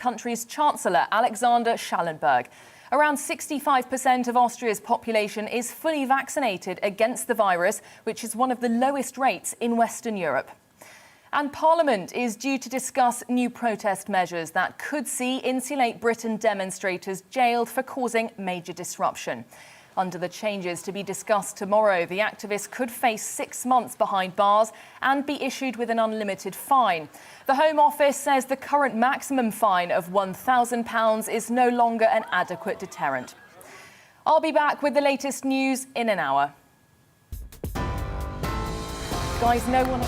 country's Chancellor, Alexander Schallenberg. Around 65% of Austria's population is fully vaccinated against the virus, which is one of the lowest rates in Western Europe. And Parliament is due to discuss new protest measures that could see Insulate Britain demonstrators jailed for causing major disruption. Under the changes to be discussed tomorrow, the activists could face 6 months behind bars and be issued with an unlimited fine. The Home Office says the current maximum fine of £1,000 is no longer an adequate deterrent. I'll be back with the latest news in an hour. Guys, no one...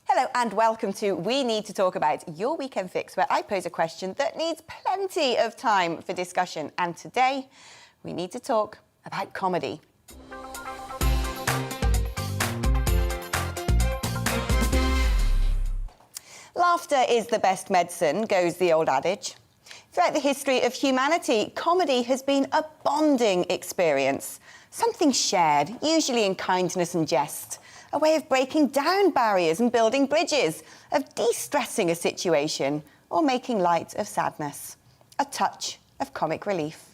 Hello and welcome to We Need to Talk About, your weekend fix, where I pose a question that needs plenty of time for discussion. And today, we need to talk about comedy. Laughter is the best medicine, goes the old adage. Throughout the history of humanity, comedy has been a bonding experience. Something shared, usually in kindness and jest. A way of breaking down barriers and building bridges, of de-stressing a situation or making light of sadness. A touch of comic relief.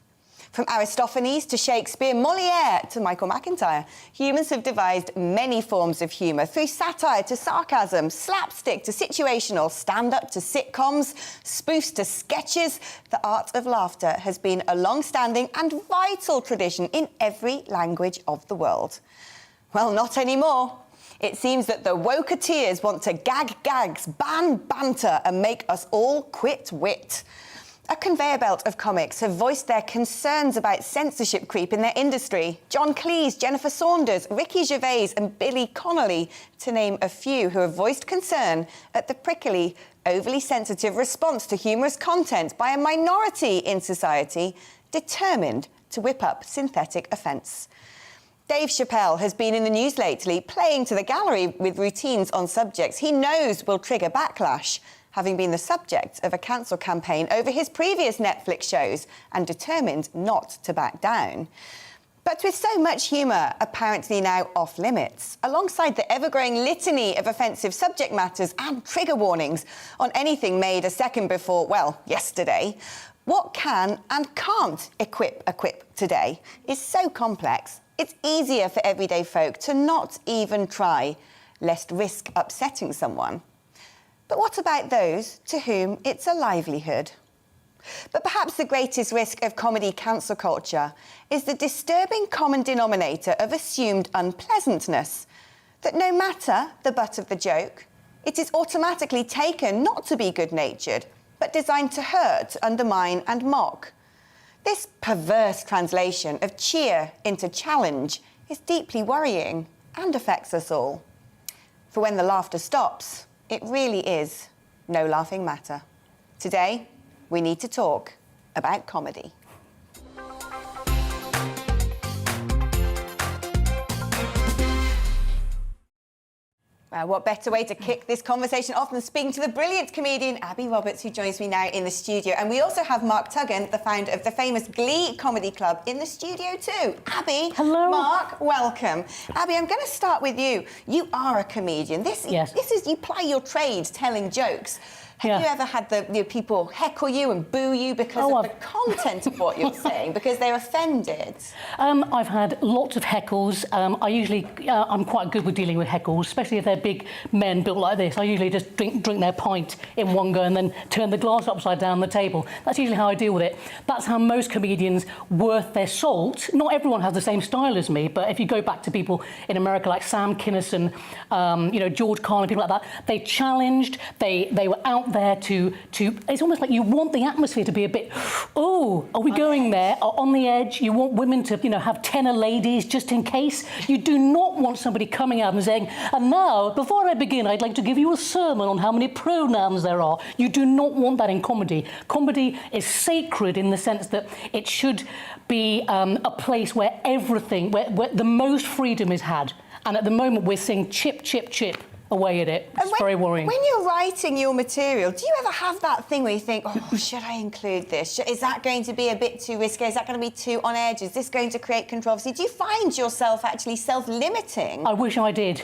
From Aristophanes to Shakespeare, Molière to Michael McIntyre, humans have devised many forms of humour, through satire to sarcasm, slapstick to situational, stand-up to sitcoms, spoofs to sketches. The art of laughter has been a long-standing and vital tradition in every language of the world. Well, not anymore. It seems that the woketeers want to gag gags, ban banter and make us all quit wit. A conveyor belt of comics have voiced their concerns about censorship creep in their industry. John Cleese, Jennifer Saunders, Ricky Gervais and Billy Connolly, to name a few, who have voiced concern at the prickly, overly sensitive response to humorous content by a minority in society determined to whip up synthetic offence. Dave Chappelle has been in the news lately, playing to the gallery with routines on subjects he knows will trigger backlash, having been the subject of a cancel campaign over his previous Netflix shows and determined not to back down. But with so much humour apparently now off limits, alongside the ever-growing litany of offensive subject matters and trigger warnings on anything made a second before, well, yesterday, what can and can't a quip today is so complex. It's easier for everyday folk to not even try, lest risk upsetting someone. But what about those to whom it's a livelihood? But perhaps the greatest risk of comedy cancel culture is the disturbing common denominator of assumed unpleasantness, that no matter the butt of the joke, it is automatically taken not to be good-natured, but designed to hurt, undermine and mock. This perverse translation of cheer into challenge is deeply worrying and affects us all. For when the laughter stops, it really is no laughing matter. Today, we need to talk about comedy. What better way to kick this conversation off than speaking to the brilliant comedian Abby Roberts, who joins me now in the studio. And we also have Mark Tuggan, the founder of the famous Glee Comedy Club, in the studio too. Abby. Hello. Mark, welcome. Abby, I'm going to start with you. You are a comedian. Yes. This is, you ply your trade telling jokes. Have you ever had the people heckle you and boo you because of the content of what you're saying, because they're offended? I've had lots of heckles. I'm quite good with dealing with heckles, especially if they're big men built like this. I usually just drink their pint in one go and then turn the glass upside down the table. That's usually how I deal with it. That's how most comedians worth their salt. Not everyone has the same style as me, but if you go back to people in America like Sam Kinison, George Carlin, people like that, they challenged, they were out there to it's almost like you want the atmosphere to be a bit, oh, are we going there, on the edge? You want women to have tenor ladies just in case. You do not want somebody coming out and saying, and now before I begin I'd like to give you a sermon on how many pronouns there are. You do not want that in comedy. Comedy is sacred in the sense that it should be a place where everything, where the most freedom is had. And at the moment we're seeing chip, chip, chip. away at it. It's very worrying. When you're writing your material, do you ever have that thing where you think, oh, should I include this? Is that going to be a bit too risky? Is that going to be too on edge? Is this going to create controversy? Do you find yourself actually self-limiting? I wish I did,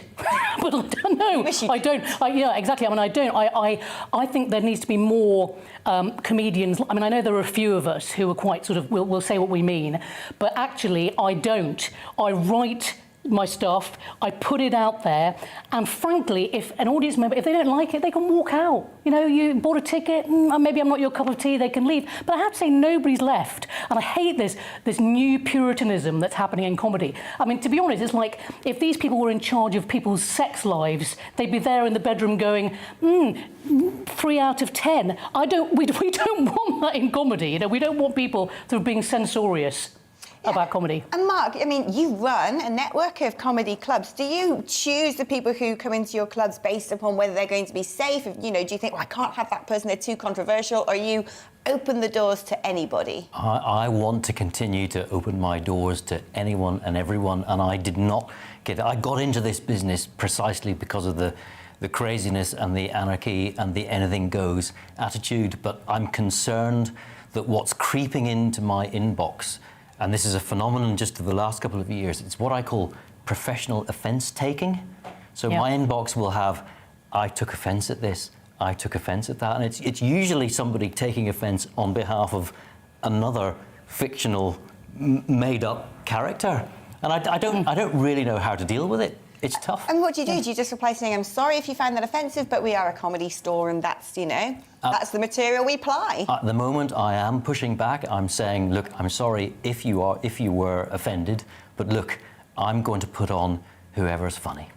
but I don't know. I don't. Yeah, exactly. I mean, I don't. I think there needs to be more comedians. I mean, I know there are a few of us who are quite sort of, we'll say what we mean, but actually I don't. I write my stuff, I put it out there, and frankly, if an audience member, if they don't like it, they can walk out. You know, you bought a ticket, maybe I'm not your cup of tea, they can leave. But I have to say, nobody's left. And I hate this new puritanism that's happening in comedy. I mean, to be honest, it's like if these people were in charge of people's sex lives, they'd be there in the bedroom going, 3 out of 10. We don't want that in comedy. You know, we don't want people sort of being censorious about comedy. And Mark, I mean, you run a network of comedy clubs. Do you choose the people who come into your clubs based upon whether they're going to be safe? You know, do you think, well, I can't have that person, they're too controversial? Or you open the doors to anybody? I want to continue to open my doors to anyone and everyone, and I did not I got into this business precisely because of the craziness and the anarchy and the anything goes attitude, but I'm concerned that what's creeping into my inbox, and this is a phenomenon just of the last couple of years, it's what I call professional offence taking. So my inbox will have, I took offence at this, I took offence at that, and it's usually somebody taking offence on behalf of another fictional, made-up character. And I don't really know how to deal with it. It's tough. And what do? Do you just reply saying, I'm sorry if you find that offensive, but we are a comedy store and that's, you know, that's the material we ply? At the moment, I am pushing back. I'm saying, look, I'm sorry if you were offended, but look, I'm going to put on whoever's funny.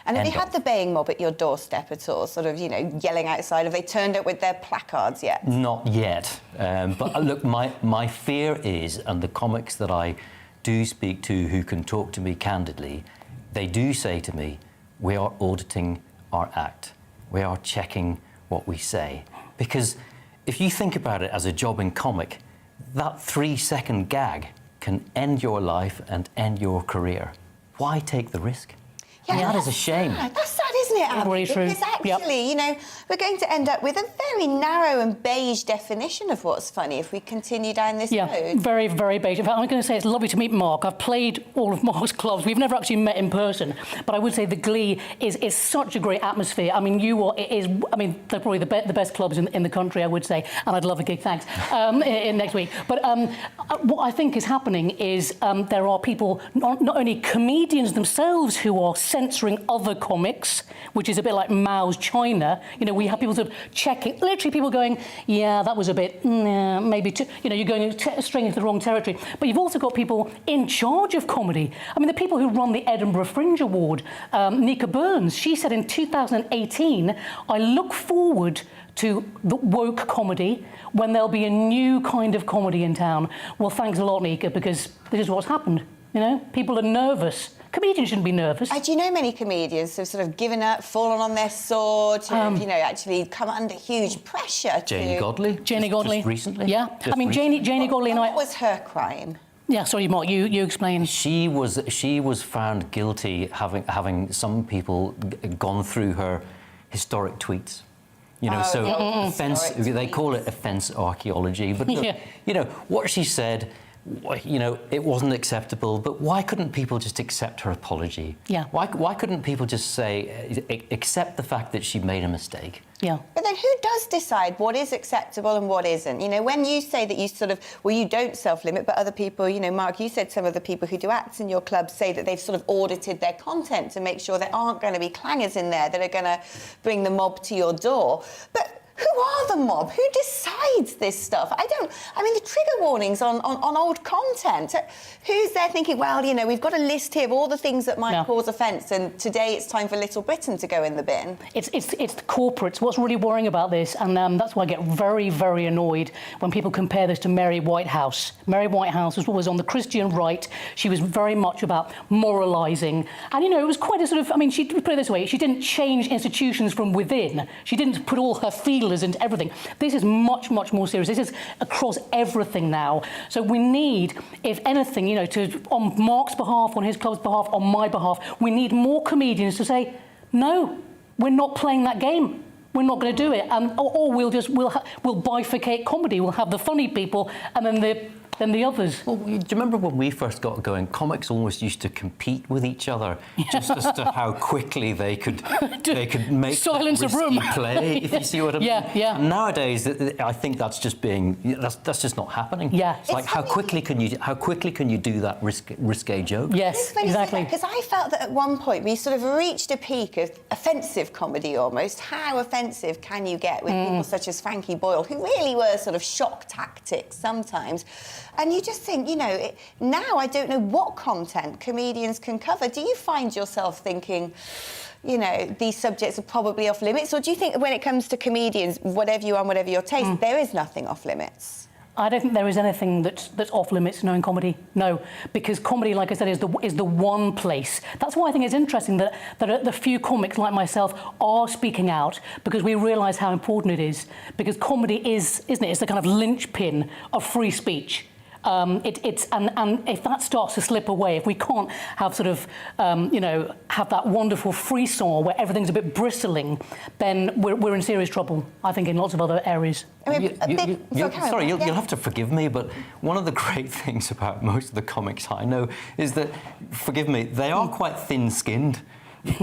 And have you had the baying mob at your doorstep at all, sort of, you know, yelling outside? Have they turned up with their placards yet? Not yet. But look, my fear is, and the comics that I do speak to who can talk to me candidly, they do say to me, we are auditing our act. We are checking what we say. Because if you think about it as a jobbing comic, that 3-second gag can end your life and end your career. Why take the risk? Yeah, that is a shame. That's sad, isn't it, Andy? Very true. Because actually, you know, we're going to end up with a very narrow and beige definition of what's funny if we continue down this road. Very, very beige. In fact, I'm going to say it's lovely to meet Mark. I've played all of Mark's clubs. We've never actually met in person, but I would say the Glee is such a great atmosphere. I mean, they're probably the best clubs in the country, I would say, and I'd love a gig, thanks, in next week. But what I think is happening is there are people, not only comedians themselves, who are censoring other comics, which is a bit like Mao's China. You know, we have people sort of checking, literally people going, yeah, that was a bit, maybe too, you know, you're going straight into the wrong territory. But you've also got people in charge of comedy. I mean, the people who run the Edinburgh Fringe Award, Nika Burns, she said in 2018, I look forward to the woke comedy when there'll be a new kind of comedy in town. Well, thanks a lot, Nika, because this is what's happened. You know, people are nervous. Comedians shouldn't be nervous. Do you know many comedians who've sort of given up, fallen on their sword, you know, actually come under huge pressure? Janie Godley. Just recently. Yeah. I mean, Janie Godley and I... What was her crime? Yeah, sorry, Mark, you explain. She was found guilty having some people gone through her historic tweets. You know, offence, they call it offence archaeology. But look, you know, what she said, you know, it wasn't acceptable, but why couldn't people just accept her apology? Yeah. Why couldn't people just say, accept the fact that she made a mistake? Yeah. But then who does decide what is acceptable and what isn't? You know, when you say that you sort of, well, you don't self-limit, but other people, you know, Mark, you said some of the people who do acts in your club say that they've sort of audited their content to make sure there aren't going to be clangers in there that are going to bring the mob to your door. But who are the mob? Who decides this stuff? I mean, the trigger warnings on old content. Who's there thinking, well, you know, we've got a list here of all the things that might cause offence, and today it's time for Little Britain to go in the bin? It's the corporates. What's really worrying about this, and that's why I get very, very annoyed when people compare this to Mary Whitehouse. Mary Whitehouse was on the Christian right. She was very much about moralising. And, you know, it was quite a sort of, I mean, she put it this way, she didn't change institutions from within. She didn't put all her feelers into everything. This is much, much more serious. This is across everything now. So we need, if anything, you know, on Mark's behalf, on his club's behalf, on my behalf, we need more comedians to say, no, we're not playing that game. We're not going to do it, or we'll bifurcate comedy. We'll have the funny people and then the others. Well, do you remember when we first got going? Comics almost used to compete with each other just as to how quickly they could make silence a room play. If you see what I mean? Yeah. And nowadays, I think that's just not happening. Yeah. It's like how quickly can you do that risque joke? Yes, exactly. Because I felt that at one point we sort of reached a peak of offensive comedy almost. How offensive can you get with people such as Frankie Boyle, who really were sort of shock tactics sometimes? And you just think, now I don't know what content comedians can cover. Do you find yourself thinking, these subjects are probably off limits? Or do you think when it comes to comedians, whatever you are, whatever your taste, there is nothing off limits? I don't think there is anything that's off limits in comedy. No, because comedy, like I said, is the one place. That's why I think it's interesting that the few comics like myself are speaking out, because we realise how important it is. Because comedy is, isn't it? It's the kind of linchpin of free speech. And if that starts to slip away, if we can't have sort of, have that wonderful frisson where everything's a bit bristling, then we're in serious trouble, I think, in lots of other areas. I mean, you'll have to forgive me, but one of the great things about most of the comics I know is that, forgive me, they are quite thin-skinned.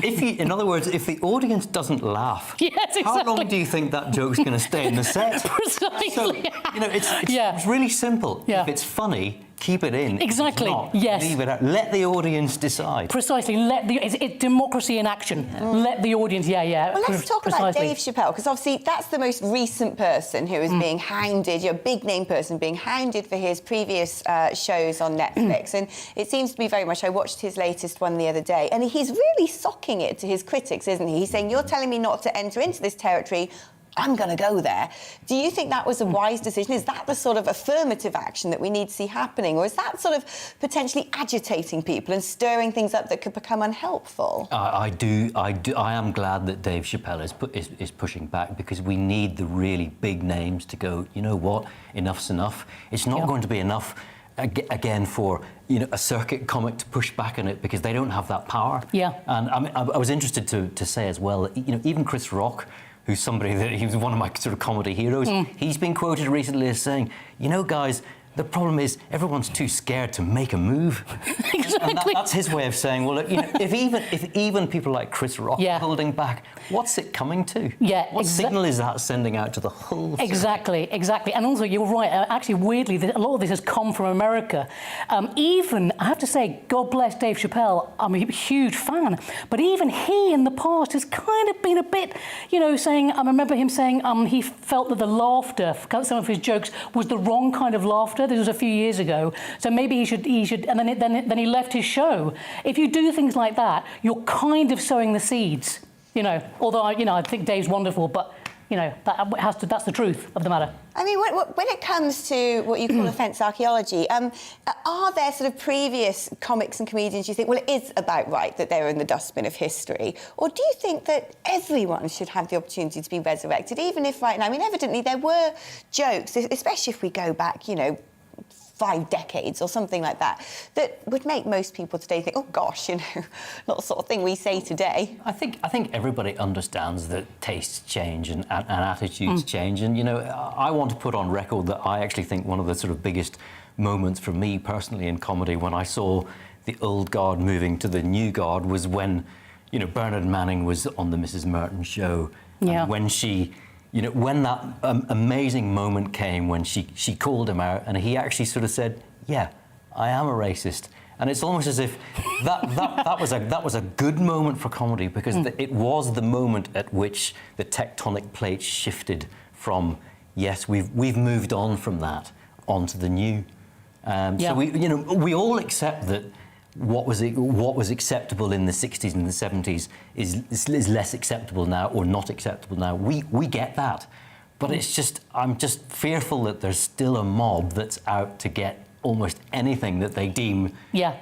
In other words, if the audience doesn't laugh, yes, exactly. How long do you think that joke's going to stay in the set? Precisely. So, it's really simple. Yeah. If it's funny, keep it in. Exactly. If it's not, yes. leave it out. Let the audience decide. Precisely. It's democracy in action. Yeah. Let the audience. Yeah. Well, let's talk about Dave Chappelle, because obviously that's the most recent person who is being hounded. You're a big name person being hounded for his previous shows on Netflix, and it seems to be very much. I watched his latest one the other day, and he's really socking it to his critics, isn't he? He's saying, "You're telling me not to enter into this territory. I'm going to go there." Do you think that was a wise decision? Is that the sort of affirmative action that we need to see happening? Or is that sort of potentially agitating people and stirring things up that could become unhelpful? I am glad that Dave Chappelle is pushing back, because we need the really big names to go, you know what, enough's enough. It's not going to be enough, again, for a circuit comic to push back on it, because they don't have that power. Yeah. And I was interested to say as well, even Chris Rock, who's somebody that he was one of my sort of comedy heroes. He's been quoted recently as saying, guys, the problem is everyone's too scared to make a move. Exactly. And that's his way of saying, well, look, if even people like Chris Rock are holding back, what's it coming to? Yeah. What signal is that sending out to the whole? Exactly. And also, you're right. Actually, weirdly, a lot of this has come from America. Even, I have to say, God bless Dave Chappelle. I'm a huge fan, but even he, in the past, has kind of been a bit, saying. I remember him saying he felt that the laughter, some of his jokes, was the wrong kind of laughter. This was a few years ago, so maybe he should. And then he left his show. If you do things like that, you're kind of sowing the seeds. Although I think Dave's wonderful, but that's the truth of the matter. I mean, when it comes to what you call offence archaeology, are there sort of previous comics and comedians you think, well, it is about right that they're in the dustbin of history? Or do you think that everyone should have the opportunity to be resurrected, even if right now, I mean, evidently there were jokes, especially if we go back, 5 decades or something like that, that would make most people today think, oh gosh, not the sort of thing we say today. I think everybody understands that tastes change and attitudes change, and I want to put on record that I actually think one of the sort of biggest moments for me personally in comedy, when I saw the old guard moving to the new guard, was when Bernard Manning was on the Mrs. Merton show, and when she. When that amazing moment came when she called him out, and he actually sort of said, "Yeah, I am a racist," and it's almost as if that was a good moment for comedy, because it was the moment at which the tectonic plates shifted from yes, we've moved on from that onto the new. So we all accept that. What was acceptable in the 60s and the 70s is less acceptable now, or not acceptable now. We get that, but I'm just fearful that there's still a mob that's out to get almost anything that they deem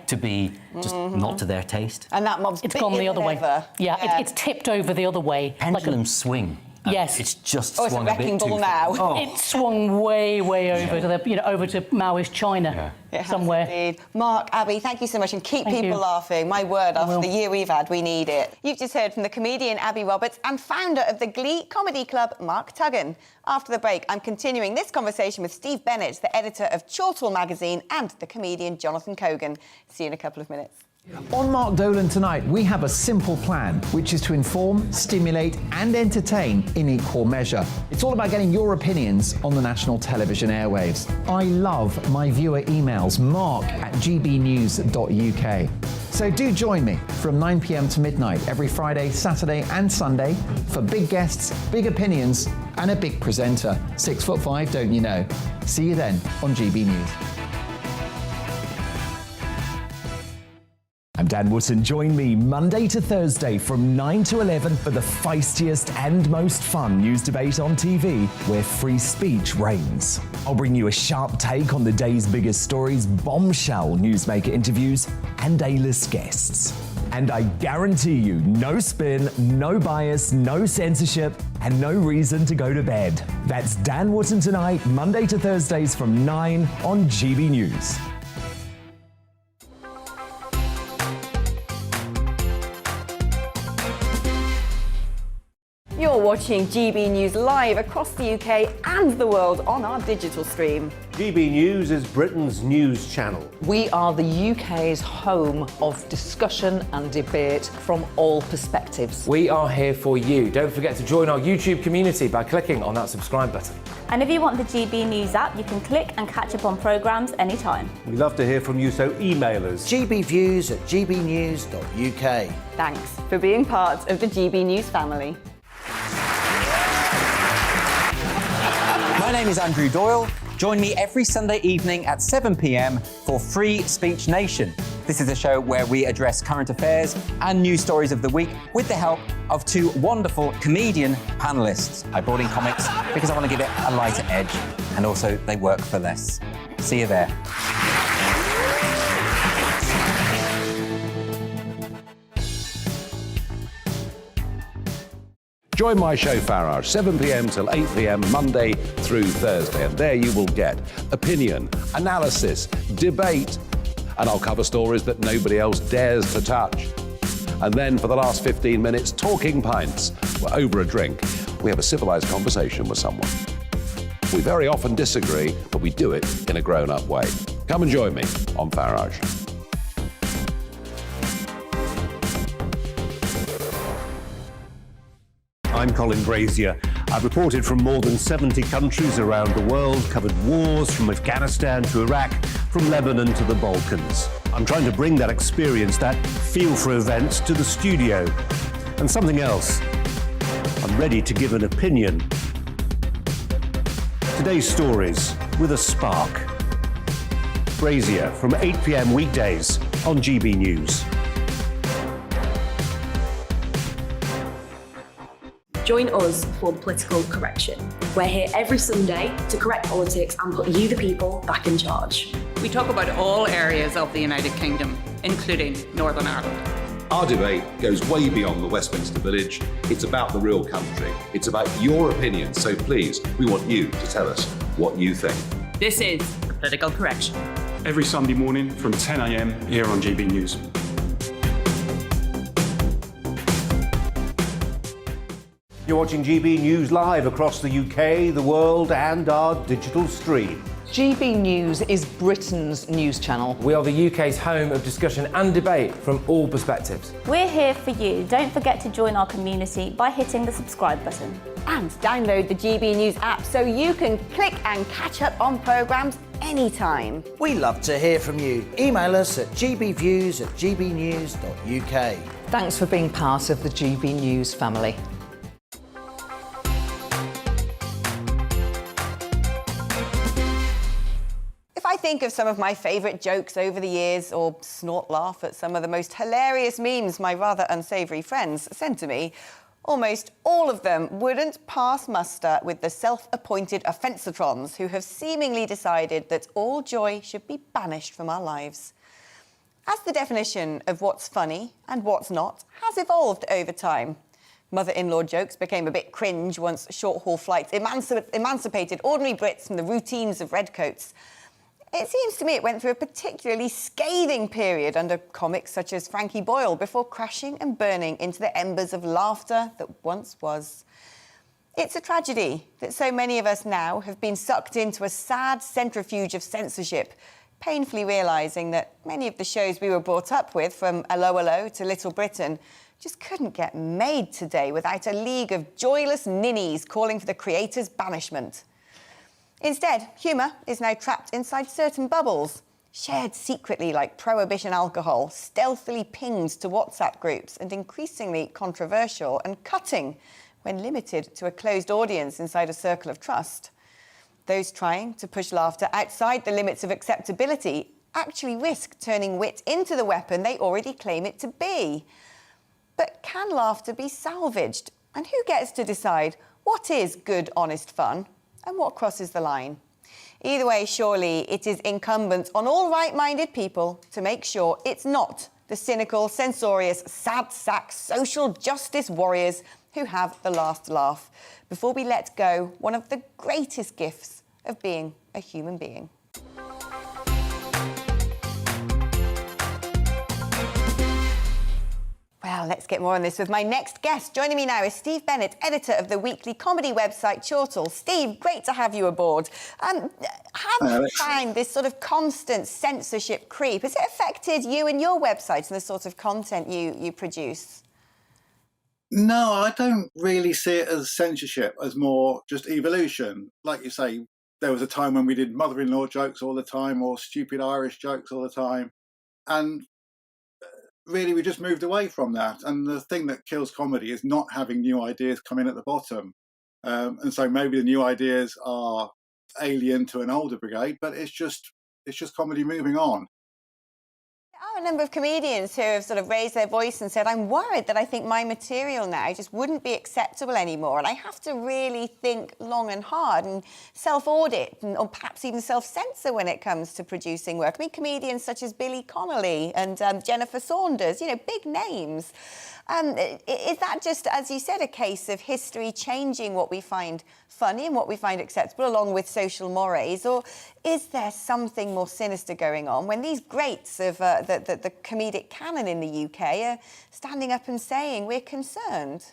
to be just not to their taste. And that mob's gone the other way. Yeah. It's tipped over the other way. Pendulums swing. Yes. It's just Oh, it's a swung a bit wrecking too ball far. now. Oh. It swung way over to over to Maoist China somewhere. Indeed. Mark, Abby, thank you so much, and keep Thank people you. laughing. My word, after will. the year we've had, we need it. You've just heard from the comedian Abby Roberts and founder of the Glee Comedy Club, Mark Tuggan. After the break, I'm continuing this conversation with Steve Bennett, the editor of Chortle magazine, and the comedian Jonathan Cogan. See you in a couple of minutes. On Mark Dolan tonight, we have a simple plan, which is to inform, stimulate and entertain in equal measure. It's all about getting your opinions on the national television airwaves. I love my viewer emails, mark@gbnews.uk. So do join me from 9 p.m. to midnight every Friday, Saturday and Sunday for big guests, big opinions and a big presenter. 6'5", don't you know? See you then on GB News. I'm Dan Wootton. Join me Monday to Thursday from 9 to 11 for the feistiest and most fun news debate on TV, where free speech reigns. I'll bring you a sharp take on the day's biggest stories, bombshell newsmaker interviews, and A-list guests. And I guarantee you, no spin, no bias, no censorship, and no reason to go to bed. That's Dan Wootton tonight, Monday to Thursdays from 9 on GB News. You're watching GB News live across the UK and the world on our digital stream. GB News is Britain's news channel. We are the UK's home of discussion and debate from all perspectives. We are here for you. Don't forget to join our YouTube community by clicking on that subscribe button. And if you want the GB News app, you can click and catch up on programmes anytime. We love to hear from you, so email us. gbviews@gbnews.uk. Thanks for being part of the GB News family. My name is Andrew Doyle. Join me every Sunday evening at 7 p.m. for Free Speech Nation. This is a show where we address current affairs and news stories of the week with the help of two wonderful comedian panellists. I brought in comics because I want to give it a lighter edge, and also they work for less. See you there. Join my show Farage, 7 p.m. till 8 p.m. Monday through Thursday. And there you will get opinion, analysis, debate, and I'll cover stories that nobody else dares to touch. And then for the last 15 minutes, talking pints. We're over a drink. We have a civilised conversation with someone. We very often disagree, but we do it in a grown-up way. Come and join me on Farage. I'm Colin Brazier. I've reported from more than 70 countries around the world, covered wars from Afghanistan to Iraq, from Lebanon to the Balkans. I'm trying to bring that experience, that feel for events, to the studio. And something else. I'm ready to give an opinion. Today's stories with a spark. Brazier from 8 p.m. weekdays on GB News. Join us for the Political Correction. We're here every Sunday to correct politics and put you, the people, back in charge. We talk about all areas of the United Kingdom, including Northern Ireland. Our debate goes way beyond the Westminster Village. It's about the real country. It's about your opinion. So please, we want you to tell us what you think. This is the Political Correction. Every Sunday morning from 10 a.m. here on GB News. You're watching GB News live across the UK, the world, and our digital stream. GB News is Britain's news channel. We are the UK's home of discussion and debate from all perspectives. We're here for you. Don't forget to join our community by hitting the subscribe button. And download the GB News app so you can click and catch up on programmes anytime. We love to hear from you. Email us at gbviews@gbnews.uk. Thanks for being part of the GB News family. I think of some of my favourite jokes over the years, or snort laugh at some of the most hilarious memes my rather unsavoury friends send to me, almost all of them wouldn't pass muster with the self-appointed offensatrons who have seemingly decided that all joy should be banished from our lives. As the definition of what's funny and what's not has evolved over time, Mother-in-law jokes became a bit cringe once short-haul flights emancipated ordinary Brits from the routines of redcoats. It seems to me it went through a particularly scathing period under comics such as Frankie Boyle before crashing and burning into the embers of laughter that once was. It's a tragedy that so many of us now have been sucked into a sad centrifuge of censorship, painfully realising that many of the shows we were brought up with, from 'Allo 'Allo to Little Britain, just couldn't get made today without a league of joyless ninnies calling for the creators' banishment. Instead, humour is now trapped inside certain bubbles, shared secretly like prohibition alcohol, stealthily pinged to WhatsApp groups, and increasingly controversial and cutting when limited to a closed audience inside a circle of trust. Those trying to push laughter outside the limits of acceptability actually risk turning wit into the weapon they already claim it to be. But can laughter be salvaged? And who gets to decide what is good, honest fun and what crosses the line? Either way, surely it is incumbent on all right-minded people to make sure it's not the cynical, censorious, sad sack social justice warriors who have the last laugh before we let go one of the greatest gifts of being a human being. Well, let's get more on this with my next guest. Joining me now is Steve Bennett, editor of the weekly comedy website Chortle. Steve, great to have you aboard. Have you found this sort of constant censorship creep? Has it affected you and your website and the sort of content you produce? No, I don't really see it as censorship, as more just evolution. Like you say, there was a time when we did mother-in-law jokes all the time or stupid Irish jokes all the time. And really, we just moved away from that. And the thing that kills comedy is not having new ideas come in at the bottom. And so maybe the new ideas are alien to an older brigade, but it's just comedy moving on. There are a number of comedians who have sort of raised their voice and said, I'm worried that I think my material now just wouldn't be acceptable anymore, and I have to really think long and hard and self-audit or perhaps even self-censor when it comes to producing work. I mean, comedians such as Billy Connolly and Jennifer Saunders, you know, big names. Is that just, as you said, a case of history changing what we find funny and what we find acceptable along with social mores? Or is there something more sinister going on when these greats of the comedic canon in the UK are standing up and saying we're concerned?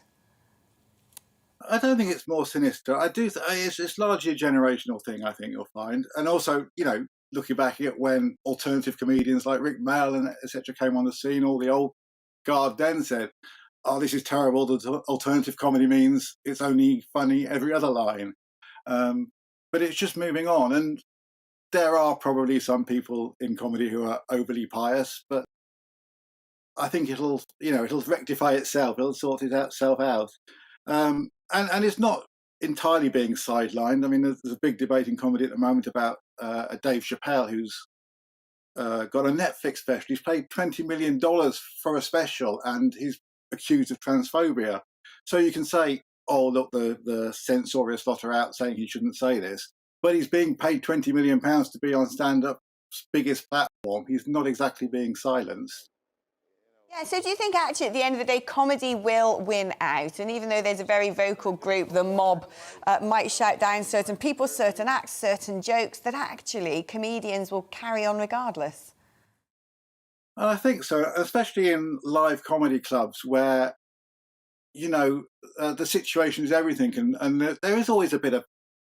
I don't think it's more sinister. It's largely a generational thing, I think you'll find. And also, you know, looking back at when alternative comedians like Rick Mail and etc. came on the scene, all the old guard then said, oh, this is terrible. The alternative comedy means it's only funny every other line. But it's just moving on. And there are probably some people in comedy who are overly pious, but I think it'll rectify itself. It'll sort itself out. And it's not entirely being sidelined. I mean, there's a big debate in comedy at the moment about Dave Chappelle, who's got a Netflix special. He's paid $20 million for a special, and he's accused of transphobia. So you can say, oh, look, the censorious lot are out saying he shouldn't say this, but he's being paid £20 million to be on stand-up's biggest platform. He's not exactly being silenced. Yeah, so do you think actually at the end of the day comedy will win out? And even though there's a very vocal group, the mob might shout down certain people, certain acts, certain jokes, that actually comedians will carry on regardless? I think so, especially in live comedy clubs where, you know, the situation is everything. And there is always a bit of,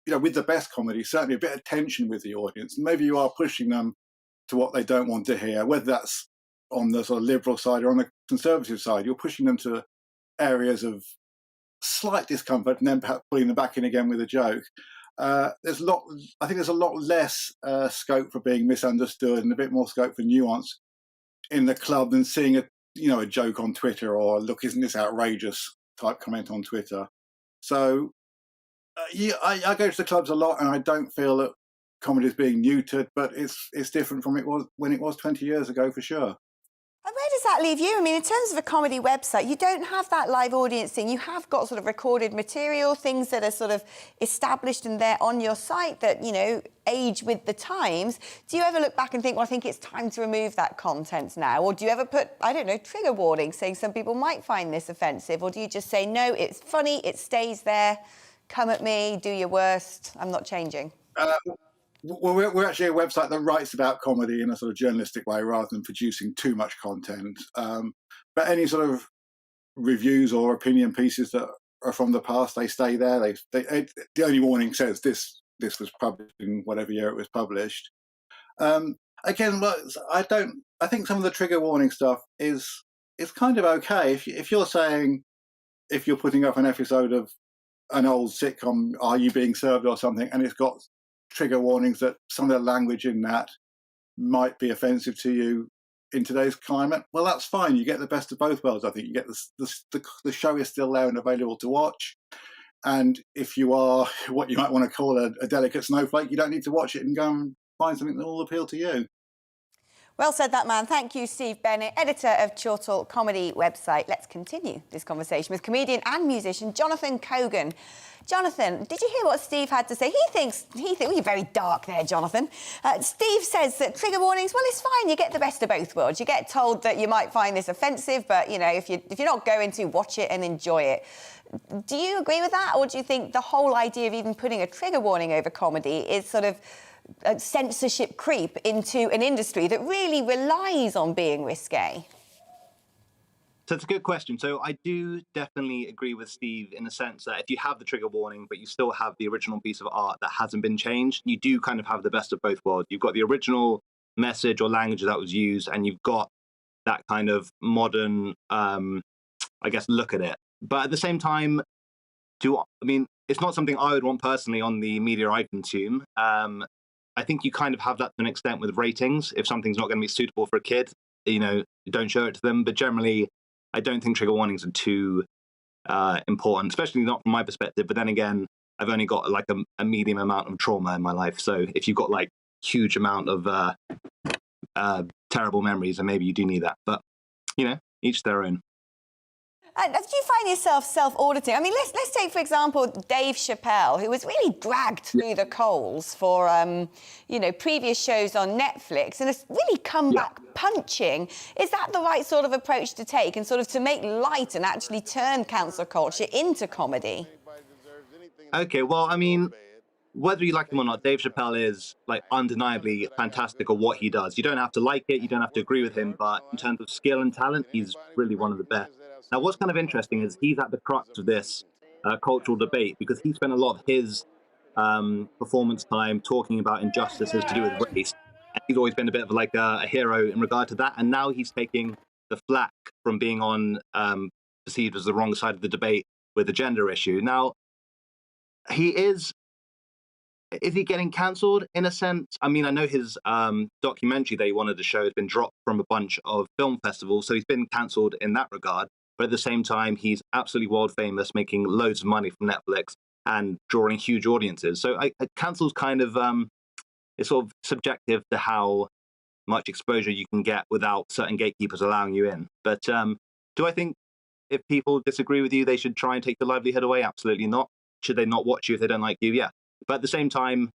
you know, with the best comedy, certainly a bit of tension with the audience. Maybe you are pushing them to what they don't want to hear, whether that's on the sort of liberal side or on the conservative side. You're pushing them to areas of slight discomfort and then perhaps pulling them back in again with a joke. I think there's a lot less scope for being misunderstood and a bit more scope for nuance in the club than seeing a joke on Twitter or look, isn't this outrageous type comment on Twitter. So I go to the clubs a lot and I don't feel that comedy is being neutered, but it's different from when it was 20 years ago for sure. And where does that leave you? I mean, in terms of a comedy website, you don't have that live audience thing. You have got sort of recorded material, things that are sort of established and they're on your site that, you know, age with the times. Do you ever look back and think, well, I think it's time to remove that content now? Or do you ever put, I don't know, trigger warnings saying some people might find this offensive? Or do you just say, no, it's funny, it stays there, come at me, do your worst, I'm not changing? Well, we're actually a website that writes about comedy in a sort of journalistic way rather than producing too much content. But any sort of reviews or opinion pieces that are from the past, they stay there. The only warning says this was published in whatever year it was published. Again, I think some of the trigger warning stuff is kind of okay. If you're saying, if you're putting up an episode of an old sitcom, Are You Being Served or something, and it's got trigger warnings that some of the language in that might be offensive to you in today's climate, well, that's fine. You get the best of both worlds. I think you get the show is still there and available to watch. And if you are what you might want to call a delicate snowflake, you don't need to watch it and go and find something that will appeal to you. Well said, that man. Thank you, Steve Bennett, editor of Chortle Comedy website. Let's continue this conversation with comedian and musician Jonathan Cogan. Jonathan, did you hear what Steve had to say? He thinks well, you're very dark there, Jonathan. Steve says that trigger warnings, well, it's fine. You get the best of both worlds. You get told that you might find this offensive, but, you know, if you're not going to, watch it and enjoy it. Do you agree with that? Or do you think the whole idea of even putting a trigger warning over comedy is sort of a censorship creep into an industry that really relies on being risque? So it's a good question. So I do definitely agree with Steve in the sense that if you have the trigger warning, but you still have the original piece of art that hasn't been changed, you do kind of have the best of both worlds. You've got the original message or language that was used, and you've got that kind of modern, I guess, look at it. But at the same time, it's not something I would want personally on the media I consume. I think you kind of have that to an extent with ratings. If something's not going to be suitable for a kid, you know, don't show it to them. But generally, I don't think trigger warnings are too important, especially not from my perspective. But then again, I've only got like a medium amount of trauma in my life. So if you've got like huge amount of terrible memories, then maybe you do need that. But, you know, each their own. Do you find yourself self-auditing? I mean, let's take, for example, Dave Chappelle, who was really dragged through the coals for, you know, previous shows on Netflix and has really come back punching. Is that the right sort of approach to take and sort of to make light and actually turn cancel culture into comedy? Okay, well, I mean, whether you like him or not, Dave Chappelle is like undeniably fantastic at what he does. You don't have to like it, you don't have to agree with him, but in terms of skill and talent, he's really one of the best. Now, what's kind of interesting is he's at the crux of this cultural debate because he spent a lot of his performance time talking about injustices to do with race. And he's always been a bit of like a hero in regard to that. And now he's taking the flack from being on perceived as the wrong side of the debate with the gender issue. Now, is he getting cancelled in a sense? I mean, I know his documentary that he wanted to show has been dropped from a bunch of film festivals, so he's been cancelled in that regard. But at the same time, he's absolutely world famous, making loads of money from Netflix and drawing huge audiences. So cancel's kind of, it's sort of subjective to how much exposure you can get without certain gatekeepers allowing you in. But do I think if people disagree with you, they should try and take your livelihood away? Absolutely not. Should they not watch you if they don't like you? Yeah. But at the same time,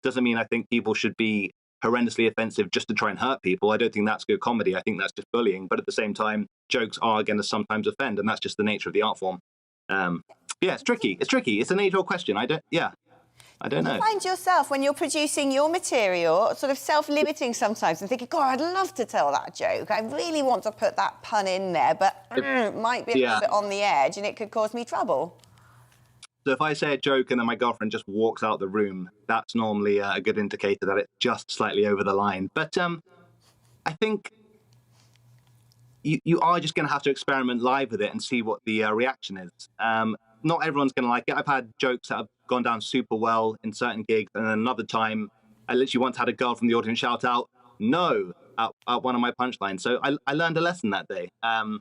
doesn't mean I think people should be horrendously offensive just to try and hurt people. I don't think that's good comedy. I think that's just bullying. But at the same time, jokes are going to sometimes offend, and that's just the nature of the art form. Yeah, it's tricky. It's an age-old question. I don't know. Do you find yourself, when you're producing your material, sort of self-limiting sometimes and thinking, God, I'd love to tell that joke. I really want to put that pun in there, but it might be a little bit on the edge and it could cause me trouble? So if I say a joke and then my girlfriend just walks out the room, that's normally a good indicator that it's just slightly over the line. But I think you are just going to have to experiment live with it and see what the reaction is. Not everyone's going to like it. I've had jokes that have gone down super well in certain gigs, and then another time, I literally once had a girl from the audience shout out, "No," at one of my punchlines. So I learned a lesson that day. And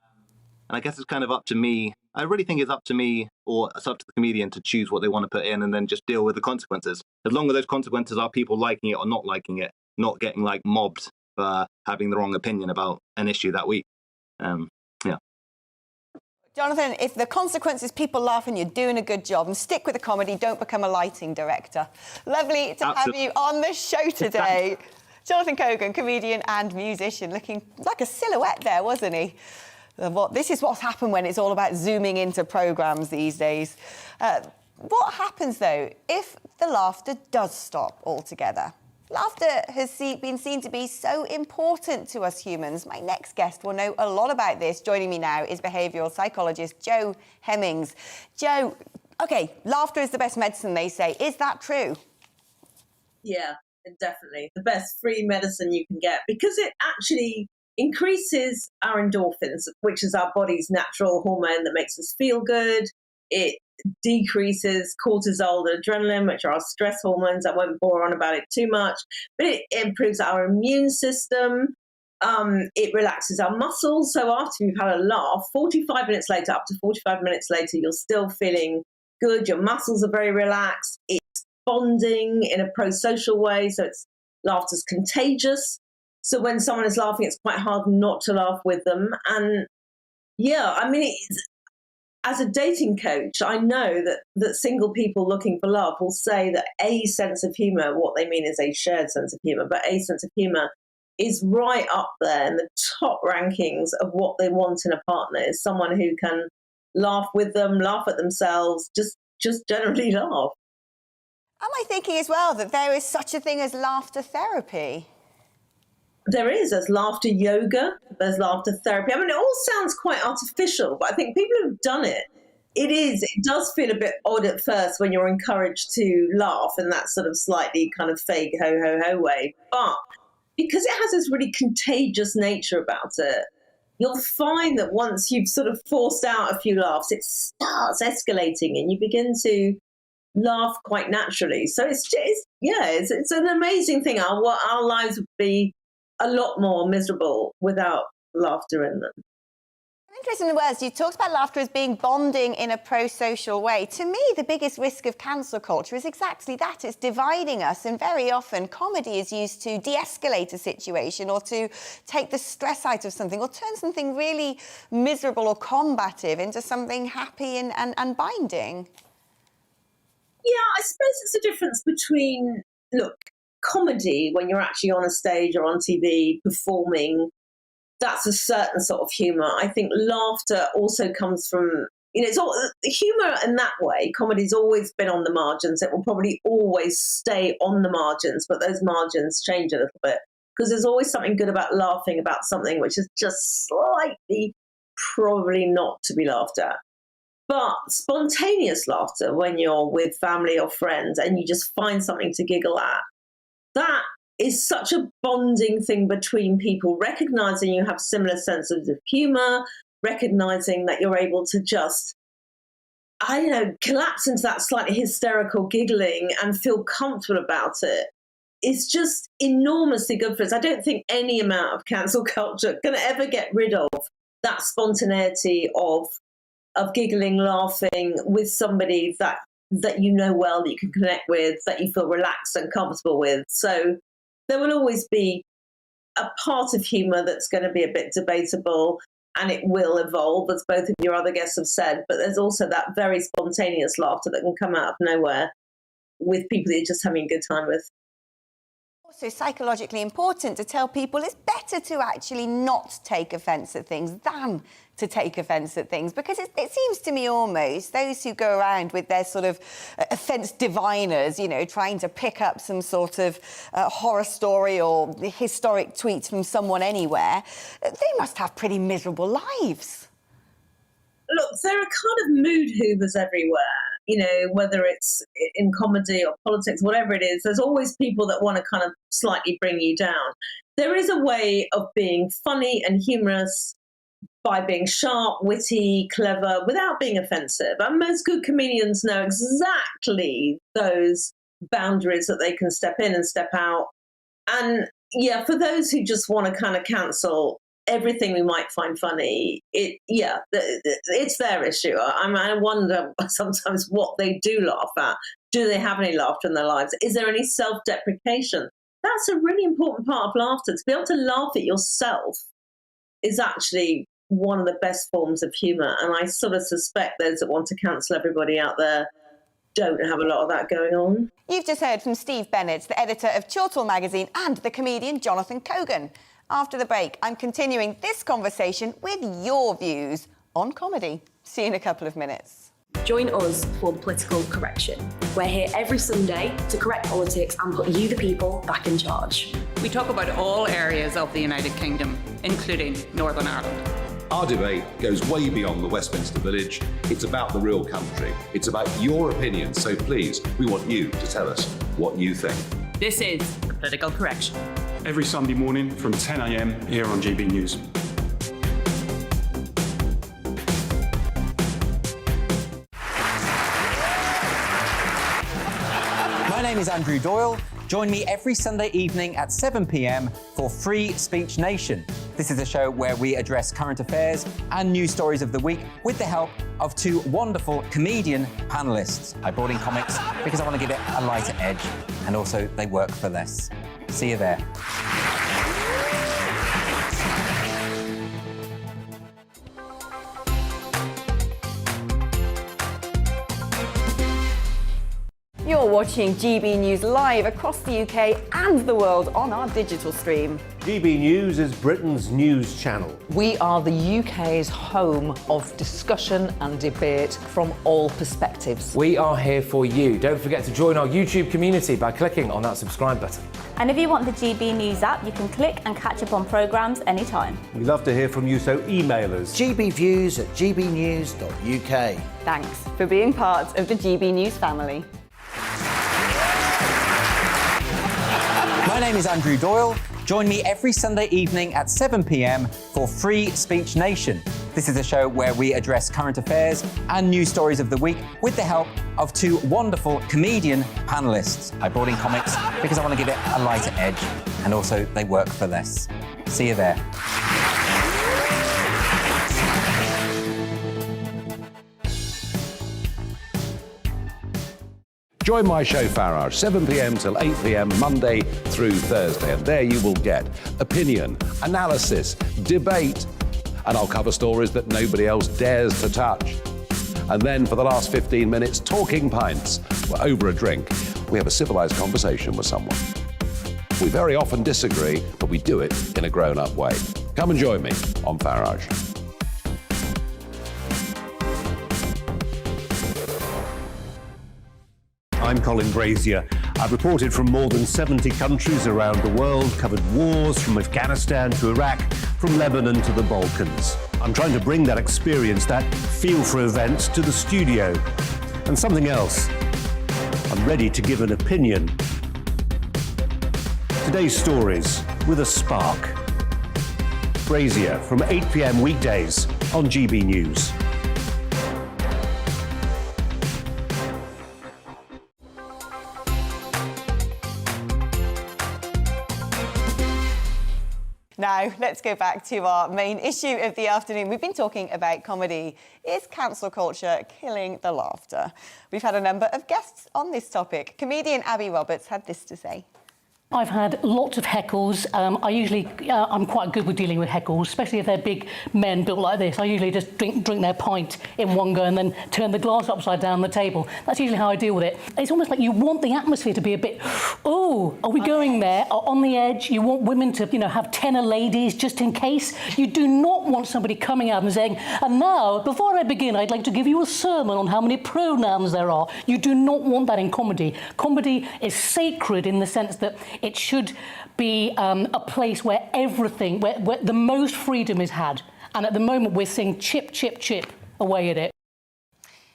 I guess it's kind of up to me. I really think it's up to me, or it's up to the comedian to choose what they want to put in and then just deal with the consequences. As long as those consequences are people liking it or not liking it, not getting like mobbed for having the wrong opinion about an issue that week. Yeah. Jonathan, if the consequence is people laughing, you're doing a good job. And stick with the comedy, don't become a lighting director. Lovely to have you on the show today. Jonathan Cogan, comedian and musician, looking like a silhouette there, wasn't he? This is what's happened when it's all about zooming into programmes these days. What happens, though, if the laughter does stop altogether? Laughter has been seen to be so important to us humans. My next guest will know a lot about this. Joining me now is behavioural psychologist Jo Hemmings. Jo, OK, laughter is the best medicine, they say. Is that true? Yeah, definitely. The best free medicine you can get, because it actually increases our endorphins, which is our body's natural hormone that makes us feel good. It decreases cortisol and adrenaline, which are our stress hormones. I won't bore on about it too much, but it improves our immune system. It relaxes our muscles. So after you've had a laugh, 45 minutes later, up to 45 minutes later, you're still feeling good. Your muscles are very relaxed. It's bonding in a pro-social way. So laughter's contagious. So when someone is laughing, it's quite hard not to laugh with them. And yeah, I mean, as a dating coach, I know that single people looking for love will say that a sense of humour, what they mean is a shared sense of humour, but a sense of humour is right up there in the top rankings of what they want in a partner, is someone who can laugh with them, laugh at themselves, just generally laugh. Am I thinking as well that there is such a thing as laughter therapy? There's laughter yoga, there's laughter therapy. I mean, it all sounds quite artificial, but I think people who've done it, it does feel a bit odd at first when you're encouraged to laugh in that sort of slightly kind of fake ho, ho, ho way. But because it has this really contagious nature about it, you'll find that once you've sort of forced out a few laughs, it starts escalating and you begin to laugh quite naturally. So it's an amazing thing. Our lives would be a lot more miserable without laughter in them. Interesting words. You talked about laughter as being bonding in a pro-social way. To me, the biggest risk of cancel culture is exactly that. It's dividing us. And very often, comedy is used to de-escalate a situation or to take the stress out of something or turn something really miserable or combative into something happy and binding. Yeah, I suppose it's a difference between, look, comedy, when you're actually on a stage or on TV performing, that's a certain sort of humour. I think laughter also comes from, it's all humour in that way. Comedy's always been on the margins. It will probably always stay on the margins, but those margins change a little bit because there's always something good about laughing about something which is just slightly probably not to be laughed at. But spontaneous laughter, when you're with family or friends and you just find something to giggle at, that is such a bonding thing between people, recognising you have similar senses of humour, recognising that you're able to just, collapse into that slightly hysterical giggling and feel comfortable about it. It's just enormously good for us. I don't think any amount of cancel culture can ever get rid of that spontaneity of giggling, laughing with somebody that you know well, that you can connect with, that you feel relaxed and comfortable with. So there will always be a part of humour that's going to be a bit debatable and it will evolve, as both of your other guests have said. But there's also that very spontaneous laughter that can come out of nowhere with people that you're just having a good time with. Also psychologically important to tell people it's better to actually not take offence at things than to take offence at things, because it seems to me almost those who go around with their sort of offence diviners, trying to pick up some sort of horror story or historic tweet from someone anywhere, they must have pretty miserable lives. Look, there are kind of mood hoovers everywhere, whether it's in comedy or politics, whatever it is, there's always people that want to kind of slightly bring you down. There is a way of being funny and humorous by being sharp, witty, clever, without being offensive. And most good comedians know exactly those boundaries that they can step in and step out. And yeah, for those who just want to kind of cancel everything we might find funny, it's their issue. I wonder sometimes what they do laugh at. Do they have any laughter in their lives? Is there any self-deprecation? That's a really important part of laughter. To be able to laugh at yourself is actually one of the best forms of humour. And I sort of suspect those that want to cancel everybody out there don't have a lot of that going on. You've just heard from Steve Bennett, the editor of Chortle magazine, and the comedian Jonathan Cogan. After the break, I'm continuing this conversation with your views on comedy. See you in a couple of minutes. Join us for the political correction. We're here every Sunday to correct politics and put you, the people, back in charge. We talk about all areas of the United Kingdom, including Northern Ireland. Our debate goes way beyond the Westminster Village. It's about the real country. It's about your opinion. So please, we want you to tell us what you think. This is the political correction. Every Sunday morning from 10 a.m. here on GB News. My name is Andrew Doyle. Join me every Sunday evening at 7 p.m. for Free Speech Nation. This is a show where we address current affairs and news stories of the week with the help of two wonderful comedian panellists. I brought in comics because I want to give it a lighter edge, and also they work for less. See you there. You're watching GB News live across the UK and the world on our digital stream. GB News is Britain's news channel. We are the UK's home of discussion and debate from all perspectives. We are here for you. Don't forget to join our YouTube community by clicking on that subscribe button. And if you want the GB News app, you can click and catch up on programmes anytime. We love to hear from you, so email us. gbviews@gbnews.uk. Thanks for being part of the GB News family. My name is Andrew Doyle. Join me every Sunday evening at 7 p.m. for Free Speech Nation. This is a show where we address current affairs and news stories of the week with the help of two wonderful comedian panellists. I brought in comics because I want to give it a lighter edge, and also they work for less. See you there. Join my show Farage, 7 p.m. till 8 p.m. Monday through Thursday. And there you will get opinion, analysis, debate, and I'll cover stories that nobody else dares to touch. And then for the last 15 minutes, talking pints. We're over a drink. We have a civilized conversation with someone. We very often disagree, but we do it in a grown-up way. Come and join me on Farage. I'm Colin Brazier. I've reported from more than 70 countries around the world, covered wars from Afghanistan to Iraq, from Lebanon to the Balkans. I'm trying to bring that experience, that feel for events, to the studio. And something else. I'm ready to give an opinion. Today's stories with a spark. Brazier from 8 p.m. weekdays on GB News. Now, let's go back to our main issue of the afternoon. We've been talking about comedy. Is cancel culture killing the laughter? We've had a number of guests on this topic. Comedian Abby Roberts had this to say. I've had lots of heckles. I'm quite good with dealing with heckles, especially if they're big men built like this. I usually just drink their pint in one go and then turn the glass upside down the table. That's usually how I deal with it. It's almost like you want the atmosphere to be a bit, oh, are we going there? On the edge. You want women to, have 10 ladies just in case. You do not want somebody coming out and saying, and now, before I begin, I'd like to give you a sermon on how many pronouns there are. You do not want that in comedy. Comedy is sacred in the sense that it should be a place where everything, where the most freedom is had. And at the moment, we're seeing chip, chip, chip away at it.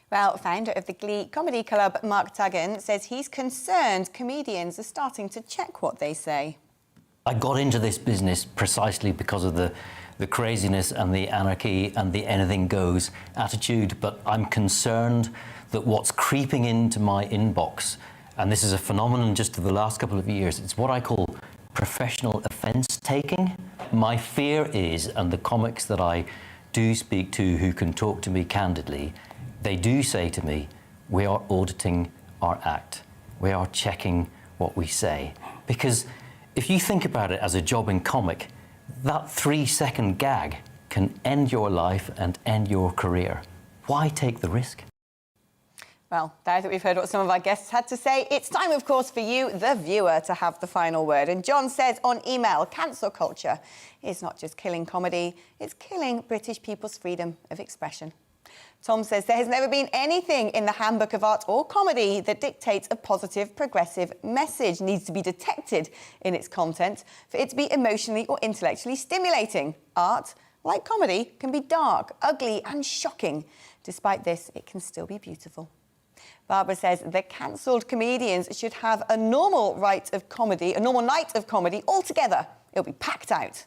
Well, founder of the Glee Comedy Club, Mark Tuggan, says he's concerned comedians are starting to check what they say. I got into this business precisely because of the craziness and the anarchy and the anything goes attitude, but I'm concerned that what's creeping into my inbox, and this is a phenomenon just of the last couple of years, it's what I call professional offence taking. My fear is, and the comics that I do speak to who can talk to me candidly, they do say to me, we are auditing our act. We are checking what we say. Because if you think about it as a jobbing comic, that 3-second gag can end your life and end your career. Why take the risk? Well, now that we've heard what some of our guests had to say, it's time, of course, for you, the viewer, to have the final word. And John says on email, cancel culture is not just killing comedy, it's killing British people's freedom of expression. Tom says there has never been anything in the handbook of art or comedy that dictates a positive, progressive message needs to be detected in its content for it to be emotionally or intellectually stimulating. Art, like comedy, can be dark, ugly and shocking. Despite this, it can still be beautiful. Barbara says the cancelled comedians should have a normal night of comedy altogether. It'll be packed out.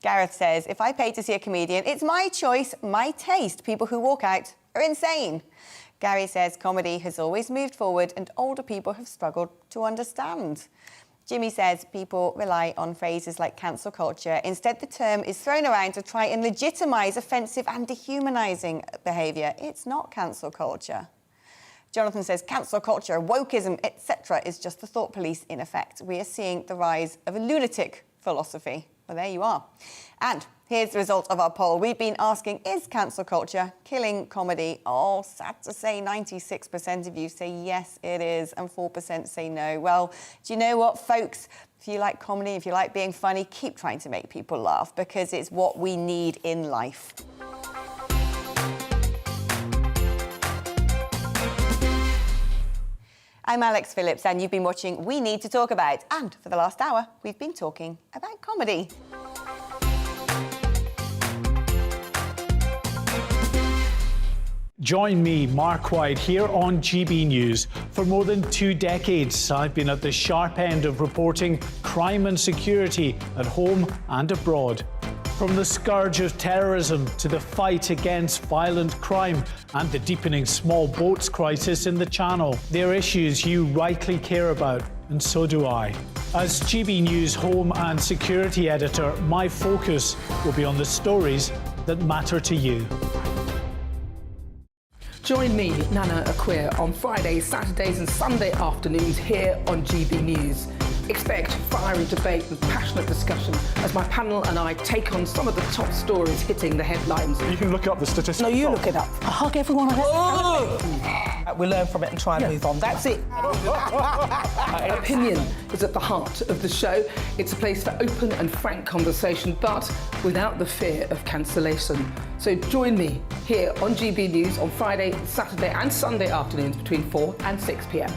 Gareth says, if I pay to see a comedian, it's my choice, my taste. People who walk out are insane. Gary says comedy has always moved forward and older people have struggled to understand. Jimmy says people rely on phrases like cancel culture. Instead, the term is thrown around to try and legitimise offensive and dehumanising behaviour. It's not cancel culture. Jonathan says cancel culture, wokeism, etc. is just the thought police in effect. We are seeing the rise of a lunatic philosophy. Well, there you are. And here's the result of our poll. We've been asking, is cancel culture killing comedy? Oh, sad to say 96% of you say yes, it is, and 4% say no. Well, do you know what, folks? If you like comedy, if you like being funny, keep trying to make people laugh because it's what we need in life. I'm Alex Phillips, and you've been watching We Need to Talk About. And for the last hour, we've been talking about comedy. Join me, Mark White, here on GB News. For more than 2 decades, I've been at the sharp end of reporting crime and security at home and abroad. From the scourge of terrorism to the fight against violent crime and the deepening small boats crisis in the Channel, they're issues you rightly care about, and so do I. As GB News Home and Security Editor, my focus will be on the stories that matter to you. Join me, Nana Akweer, on Fridays, Saturdays and Sunday afternoons here on GB News. Expect fiery debate and passionate discussion as my panel and I take on some of the top stories hitting the headlines. You can look up the statistics. No, you look it up. I hug everyone. We learn from it and try and move on. That's it. Opinion is at the heart of the show. It's a place for open and frank conversation, but without the fear of cancellation. So join me here on GB News on Friday, Saturday and Sunday afternoons between 4 and 6 p.m.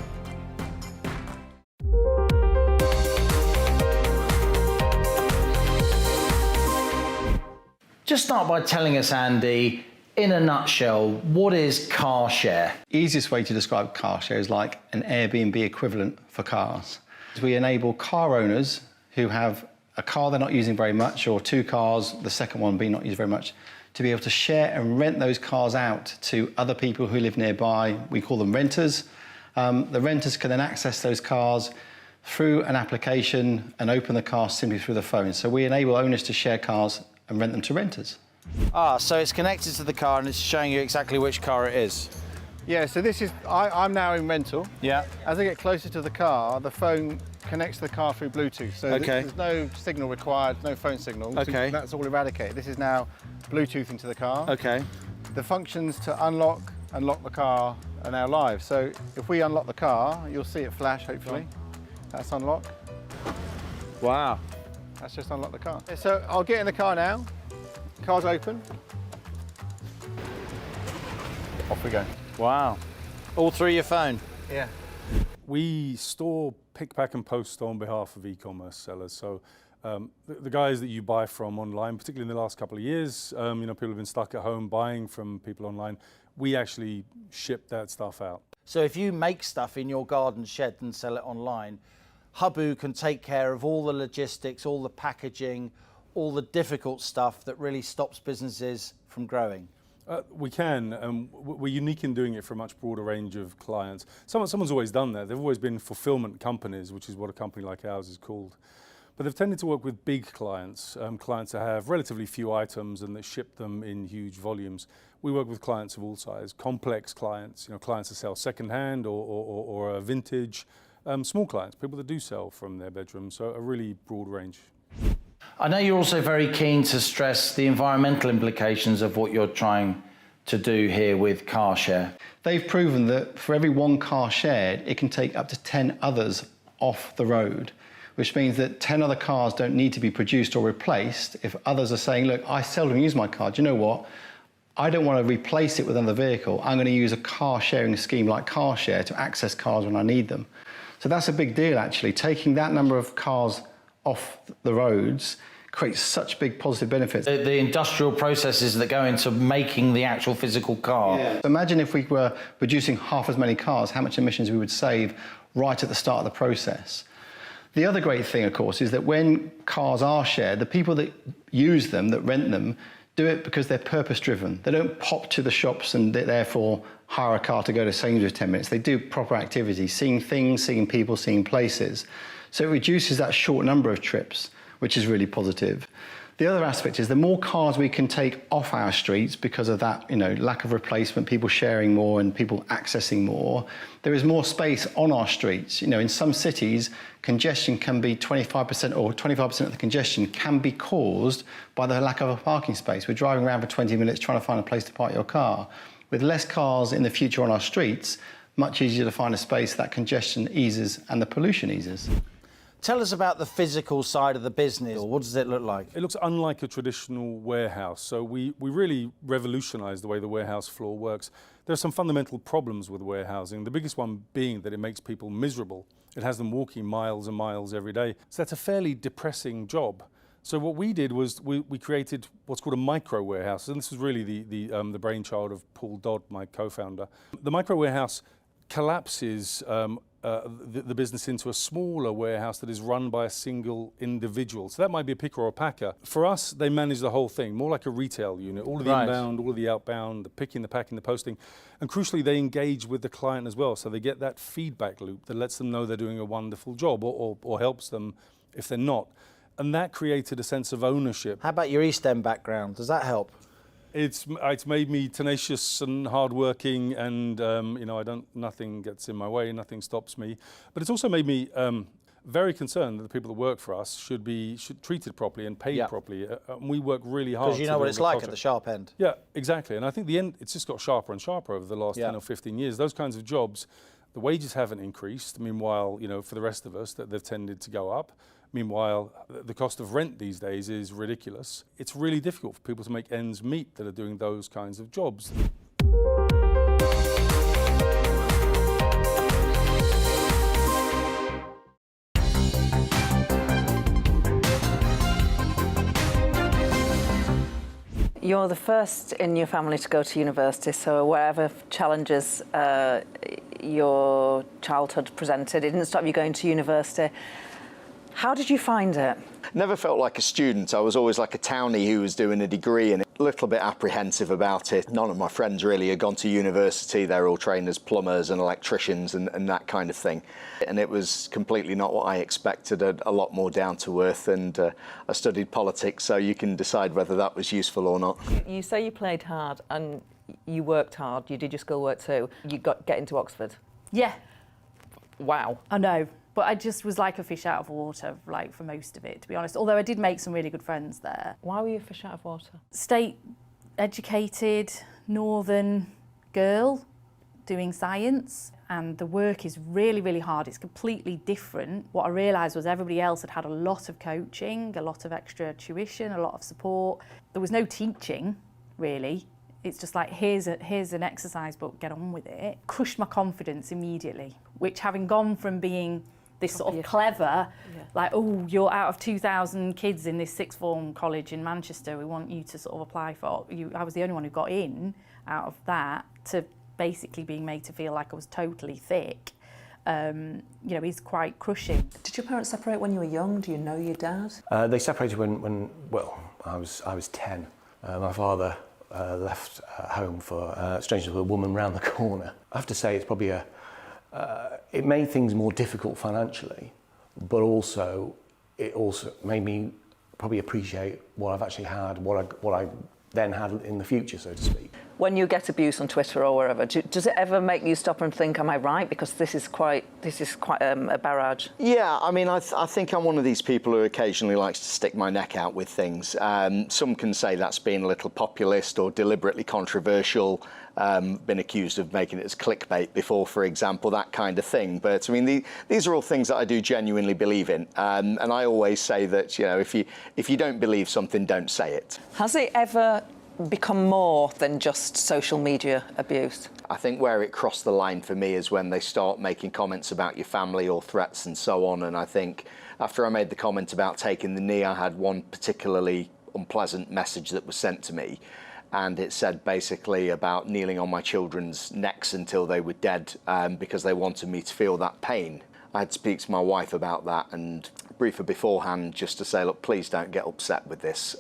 Just start by telling us, Andy, in a nutshell, what is car share? Easiest way to describe car share is like an Airbnb equivalent for cars. We enable car owners who have a car they're not using very much, or 2 cars, the second one being not used very much, to be able to share and rent those cars out to other people who live nearby. We call them renters. The renters can then access those cars through an application and open the car simply through the phone. So we enable owners to share cars and rent them to renters. So it's connected to the car and it's showing you exactly which car it is. Yeah, so this is, I'm now in rental. Yeah. As I get closer to the car, the phone connects to the car through Bluetooth. So there's no signal required, no phone signal. Okay. So that's all eradicated. This is now Bluetooth into the car. Okay. The functions to unlock and lock the car are now live. So if we unlock the car, you'll see it flash, hopefully. That's unlocked. Wow. That's just unlock the car. So I'll get in the car now. Car's open. Off we go. Wow. All through your phone? Yeah. We store, pick, pack and post on behalf of e-commerce sellers. So the guys that you buy from online, particularly in the last couple of years, people have been stuck at home buying from people online. We actually ship that stuff out. So if you make stuff in your garden shed and sell it online, Hubu can take care of all the logistics, all the packaging, all the difficult stuff that really stops businesses from growing. We can. We're unique in doing it for a much broader range of clients. Someone's always done that. They've always been fulfillment companies, which is what a company like ours is called. But they've tended to work with big clients, clients that have relatively few items and that ship them in huge volumes. We work with clients of all sizes, complex clients, clients that sell secondhand or vintage, small clients, people that do sell from their bedroom, so a really broad range. I know you're also very keen to stress the environmental implications of what you're trying to do here with car share. They've proven that for every one car shared, it can take up to 10 others off the road, which means that 10 other cars don't need to be produced or replaced if others are saying, look, I seldom use my car. Do you know what? I don't want to replace it with another vehicle. I'm going to use a car sharing scheme like car share to access cars when I need them. So that's a big deal, actually. Taking that number of cars off the roads creates such big positive benefits. The industrial processes that go into making the actual physical car. Yeah. So imagine if we were producing half as many cars, how much emissions we would save right at the start of the process. The other great thing, of course, is that when cars are shared, the people that use them, that rent them, do it because they're purpose-driven. They don't pop to the shops and therefore hire a car to go to Sainsbury's 10 minutes. They do proper activities, seeing things, seeing people, seeing places. So it reduces that short number of trips, which is really positive. The other aspect is the more cars we can take off our streets because of that, lack of replacement, people sharing more and people accessing more, there is more space on our streets. In some cities, congestion can be 25% or 25% of the congestion can be caused by the lack of a parking space. We're driving around for 20 minutes trying to find a place to park your car. With less cars in the future on our streets, much easier to find a space that congestion eases and the pollution eases. Tell us about the physical side of the business. What does it look like? It looks unlike a traditional warehouse. So we really revolutionised the way the warehouse floor works. There are some fundamental problems with warehousing, the biggest one being that it makes people miserable. It has them walking miles and miles every day. So that's a fairly depressing job. So what we did was we created what's called a micro warehouse. And this was really the brainchild of Paul Dodd, my co-founder. The micro warehouse collapses the business into a smaller warehouse that is run by a single individual. So that might be a picker or a packer. For us, they manage the whole thing, more like a retail unit, all of the inbound, all of the outbound, the picking, the packing, the posting. And crucially, they engage with the client as well. So they get that feedback loop that lets them know they're doing a wonderful job or helps them if they're not. And that created a sense of ownership. How about your East End background? Does that help? It's made me tenacious and hardworking, and nothing gets in my way, nothing stops me. But it's also made me very concerned that the people that work for us should be treated properly and paid properly. We work really hard. Because you know what it's like at the sharp end. Yeah, exactly. And I think it's just got sharper and sharper over the last 10 or 15 years. Those kinds of jobs, the wages haven't increased. Meanwhile, for the rest of us, they've tended to go up. Meanwhile, the cost of rent these days is ridiculous. It's really difficult for people to make ends meet that are doing those kinds of jobs. You're the first in your family to go to university, so whatever challenges your childhood presented, it didn't stop you going to university. How did you find it? Never felt like a student. I was always like a townie who was doing a degree and a little bit apprehensive about it. None of my friends really had gone to university. They're all trained as plumbers and electricians and that kind of thing. And it was completely not what I expected, a lot more down to earth. And I studied politics, so you can decide whether that was useful or not. You say you played hard and you worked hard. You did your schoolwork too. You get into Oxford. Yeah. Wow. I know. But I just was like a fish out of water, like, for most of it, to be honest. Although I did make some really good friends there. Why were you a fish out of water? State educated, northern girl doing science. And the work is really, really hard. It's completely different. What I realised was everybody else had had a lot of coaching, a lot of extra tuition, a lot of support. There was no teaching, really. It's just like, here's an exercise book, get on with it. Crushed my confidence immediately, which, having gone from being this sort of clever, like, oh, you're out of 2,000 kids in this sixth form college in Manchester, we want you to sort of apply for, I was the only one who got in out of that, to basically being made to feel like I was totally thick, is quite crushing. Did your parents separate when you were young? Do you know your dad? They separated when I was 10. My father left home for, strangely, a woman round the corner. I have to say it's probably it made things more difficult financially, but it also made me probably appreciate what I've actually had, what I then had in the future, so to speak. When you get abuse on Twitter or wherever, does it ever make you stop and think, am I right? Because this is quite a barrage. Yeah, I mean, I think I'm one of these people who occasionally likes to stick my neck out with things. Some can say that's being a little populist or deliberately controversial. Been accused of making it as clickbait before, for example, that kind of thing. But I mean, these are all things that I do genuinely believe in. And I always say that, you know, if you don't believe something, don't say it. Has it ever become more than just social media abuse? I think where it crossed the line for me is when they start making comments about your family or threats and so on. And I think after I made the comment about taking the knee, I had one particularly unpleasant message that was sent to me. And it said basically about kneeling on my children's necks until they were dead because they wanted me to feel that pain. I had to speak to my wife about that and brief her beforehand just to say, look, please don't get upset with this.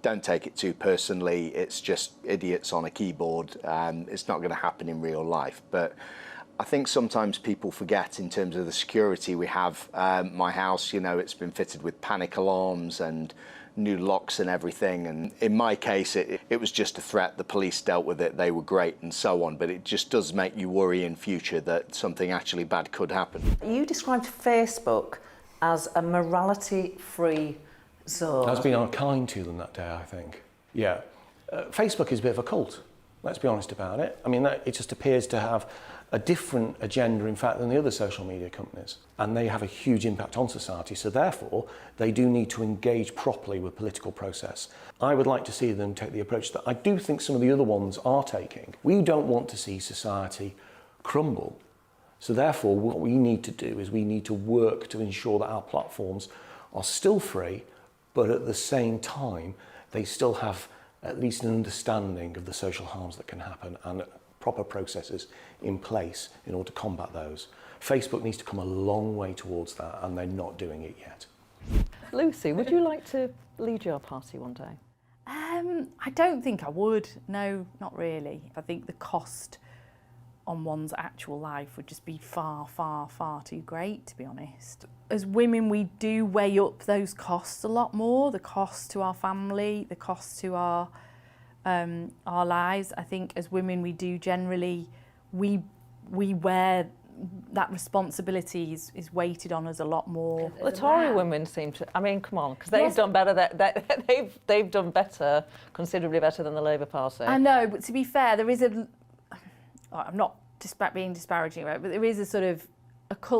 Don't take it too personally. It's just idiots on a keyboard. It's not going to happen in real life. But I think sometimes people forget in terms of the security we have. My house, you know, it's been fitted with panic alarms and new locks and everything. And in my case, it was just a threat. The police dealt with it. They were great and so on. But it just does make you worry in future that something actually bad could happen. You described Facebook as a morality-free zone. I was being unkind to them that day, I think. Yeah. Facebook is a bit of a cult, let's be honest about it. I mean, it just appears to have a different agenda, in fact, than the other social media companies. And they have a huge impact on society, so therefore, they do need to engage properly with political process. I would like to see them take the approach that I do think some of the other ones are taking. We don't want to see society crumble. So therefore, what we need to do is we need to work to ensure that our platforms are still free, but at the same time, they still have at least an understanding of the social harms that can happen and proper processes in place in order to combat those. Facebook needs to come a long way towards that, and they're not doing it yet. Lucy, would you like to lead your party one day? I don't think I would. No, not really. I think the cost on one's actual life would just be far, far, far too great, to be honest. As women, we do weigh up those costs a lot more, the cost to our family, the cost to our lives. I think as women, we do generally, we wear that responsibility is weighted on us a lot more. The Tory women seem to, I mean, come on, because they've done better, they've done better, considerably better than the Labour Party. I know, but to be fair, there is I'm not being disparaging about it, but there is a sort of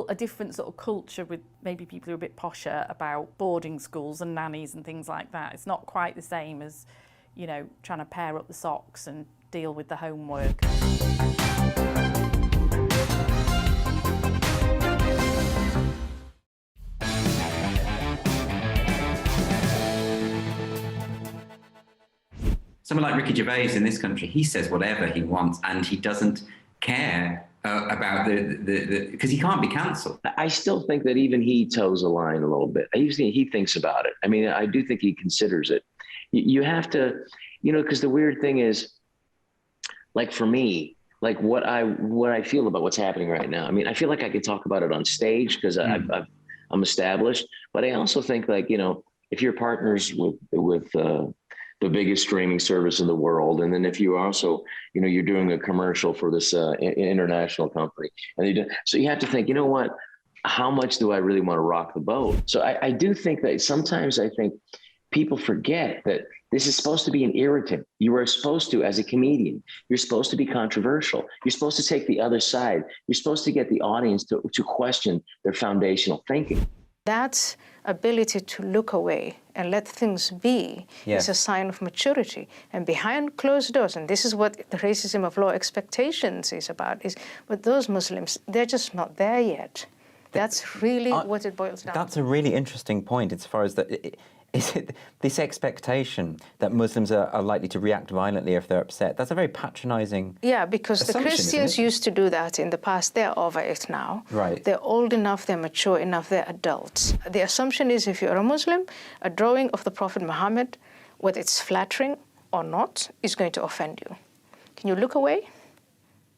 a different sort of culture with maybe people who are a bit posher about boarding schools and nannies and things like that. It's not quite the same as, you know, trying to pair up the socks and deal with the homework. Someone like Ricky Gervais in this country, he says whatever he wants and he doesn't care about because he can't be cancelled. I still think that even he toes a line a little bit. I usually he thinks about it. I mean, I do think he considers it. You have to, you know, because the weird thing is, like for me, like what I feel about what's happening right now. I mean, I feel like I could talk about it on stage because I'm established, but I also think, like, you know, if you're partners with the biggest streaming service in the world, and then if you also, you know, you're doing a commercial for this international company, and so you have to think, you know what, how much do I really want to rock the boat? So I do think that sometimes I think people forget that this is supposed to be an irritant. You are supposed to, as a comedian, you're supposed to be controversial. You're supposed to take the other side. You're supposed to get the audience to question their foundational thinking. That ability to look away and let things be is a sign of maturity. And behind closed doors, and this is what the racism of law expectations is about, is but those Muslims, they're just not there yet. That's really what it boils down to. That's a really interesting point as far as is it this expectation that Muslims are likely to react violently if they're upset? That's a very patronising Yeah, because the Christians isn't it? used to do that in the past. They're over it now. Right. They're old enough, they're mature enough, they're adults. The assumption is if you're a Muslim, a drawing of the Prophet Muhammad, whether it's flattering or not, is going to offend you. Can you look away?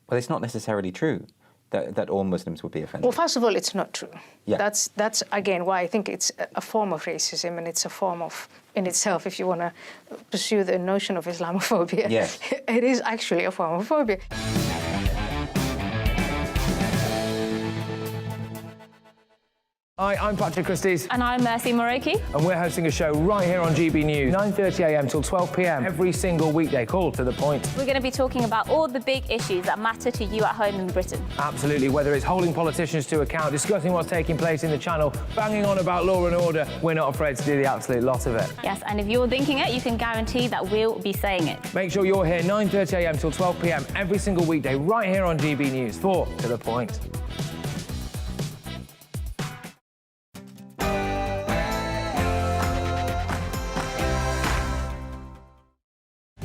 Well, it's not necessarily true that all Muslims would be offended. Well, first of all, it's not true. Yeah. That's again why I think it's a form of racism and it's a form of in itself, if you want to pursue the notion of Islamophobia, Yes. it is actually a form of phobia. Hi, I'm Patrick Christie's. And I'm Mercy Moroki. And we're hosting a show right here on GB News, 9:30am till 12pm, every single weekday. Call to the point. We're going to be talking about all the big issues that matter to you at home in Britain. Absolutely, whether it's holding politicians to account, discussing what's taking place in the Channel, banging on about law and order, we're not afraid to do the absolute lot of it. Yes, and if you're thinking it, you can guarantee that we'll be saying it. Make sure you're here 9:30am till 12pm, every single weekday, right here on GB News for To The Point.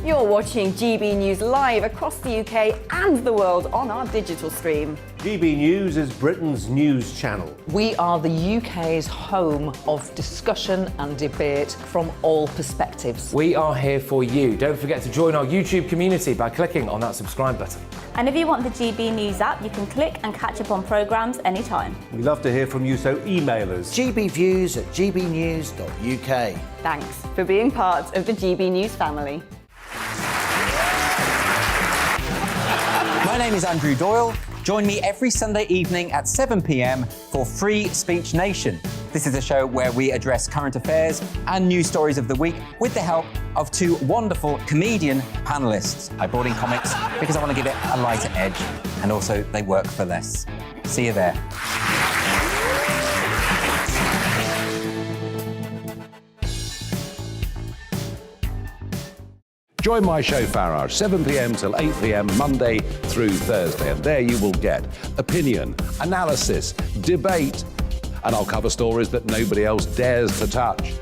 You're watching GB News live across the UK and the world on our digital stream. GB News is Britain's news channel. We are the UK's home of discussion and debate from all perspectives. We are here for you. Don't forget to join our YouTube community by clicking on that subscribe button. And if you want the GB News app, you can click and catch up on programmes anytime. We love to hear from you, so email us. gbviews@gbnews.uk. Thanks for being part of the GB News family. My name is Andrew Doyle. Join me every Sunday evening at 7pm for Free Speech Nation. This is a show where we address current affairs and news stories of the week with the help of two wonderful comedian panellists. I brought in comics because I want to give it a lighter edge, and also they work for less. See you there. Join my show Farage, 7pm till 8pm, Monday through Thursday. And there you will get opinion, analysis, debate, and I'll cover stories that nobody else dares to touch.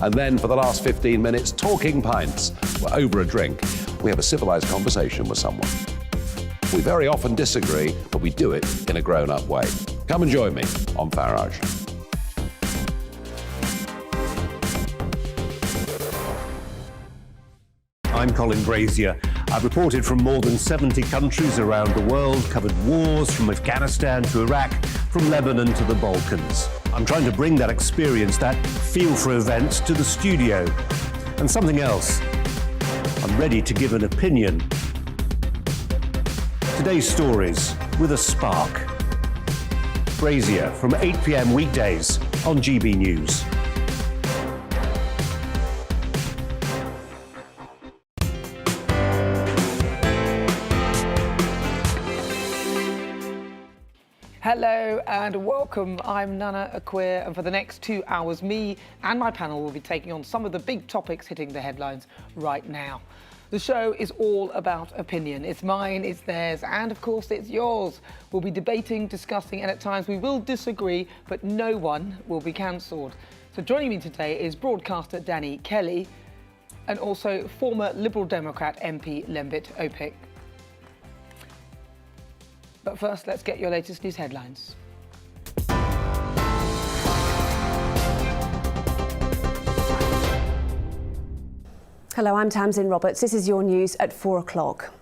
And then for the last 15 minutes, talking pints. We're over a drink. We have a civilised conversation with someone. We very often disagree, but we do it in a grown-up way. Come and join me on Farage. I'm Colin Brazier. I've reported from more than 70 countries around the world, covered wars from Afghanistan to Iraq, from Lebanon to the Balkans. I'm trying to bring that experience, that feel for events, to the studio. And something else, I'm ready to give an opinion. Today's stories with a spark. Brazier from 8pm weekdays on GB News. Hello and welcome. I'm Nana Akweer, and for the next 2 hours, me and my panel will be taking on some of the big topics hitting the headlines right now. The show is all about opinion. It's mine, it's theirs, and of course it's yours. We'll be debating, discussing, and at times we will disagree, but no one will be cancelled. So joining me today is broadcaster Danny Kelly and also former Liberal Democrat MP Lembit Opik. But first, let's get your latest news headlines. Hello, I'm Tamsin Roberts. This is your news at 4 o'clock.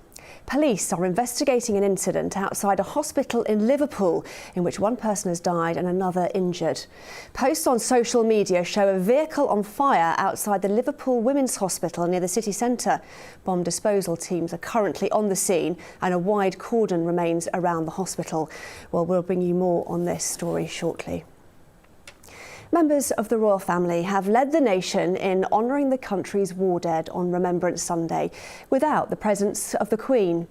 Police are investigating an incident outside a hospital in Liverpool in which one person has died and another injured. Posts on social media show a vehicle on fire outside the Liverpool Women's Hospital near the city centre. Bomb disposal teams are currently on the scene and a wide cordon remains around the hospital. Well, we'll bring you more on this story shortly. Members of the royal family have led the nation in honouring the country's war dead on Remembrance Sunday without the presence of the Queen.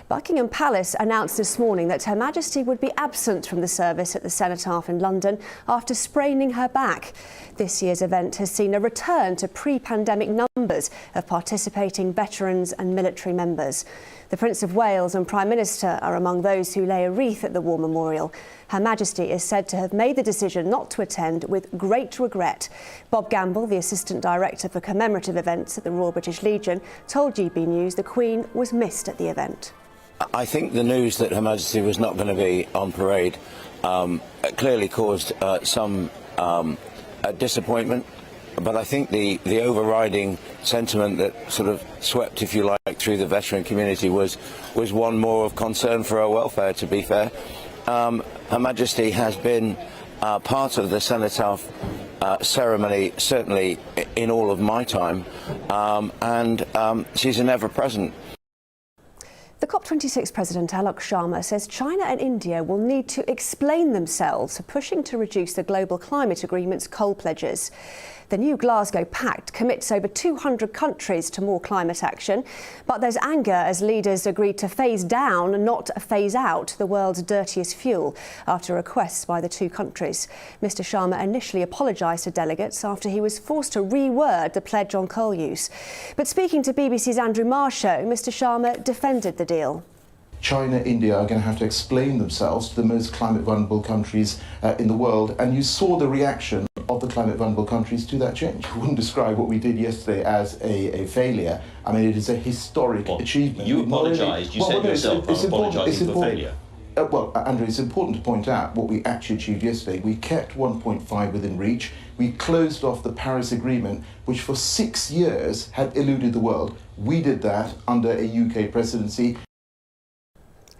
Buckingham Palace announced this morning that Her Majesty would be absent from the service at the Cenotaph in London after spraining her back. This year's event has seen a return to pre-pandemic numbers of participating veterans and military members. The Prince of Wales and Prime Minister are among those who lay a wreath at the War Memorial. Her Majesty is said to have made the decision not to attend with great regret. Bob Gamble, the Assistant Director for Commemorative Events at the Royal British Legion, told GB News the Queen was missed at the event. I think the news that Her Majesty was not going to be on parade clearly caused some disappointment. But I think the overriding sentiment that sort of swept, if you like, through the veteran community was one more of concern for our welfare, to be fair. Her Majesty has been part of the Cenotaph ceremony, certainly in all of my time, and she's an ever-present. The COP26 President Alok Sharma says China and India will need to explain themselves for pushing to reduce the global climate agreement's coal pledges. The new Glasgow Pact commits over 200 countries to more climate action, but there's anger as leaders agreed to phase down, not phase out, the world's dirtiest fuel after requests by the two countries. Mr Sharma initially apologised to delegates after he was forced to reword the pledge on coal use. But speaking to BBC's Andrew Marshall, Mr Sharma defended the deal. China, India are going to have to explain themselves to the most climate vulnerable countries in the world, and you saw the reaction of the climate vulnerable countries to that change. I wouldn't describe what we did yesterday as a failure. I mean, it is a historic achievement. You apologised, you said yourself, I'm apologising for failure. Well, Andrew, it's important to point out what we actually achieved yesterday. We kept 1.5 within reach. We closed off the Paris Agreement, which for 6 years had eluded the world. We did that under a UK presidency.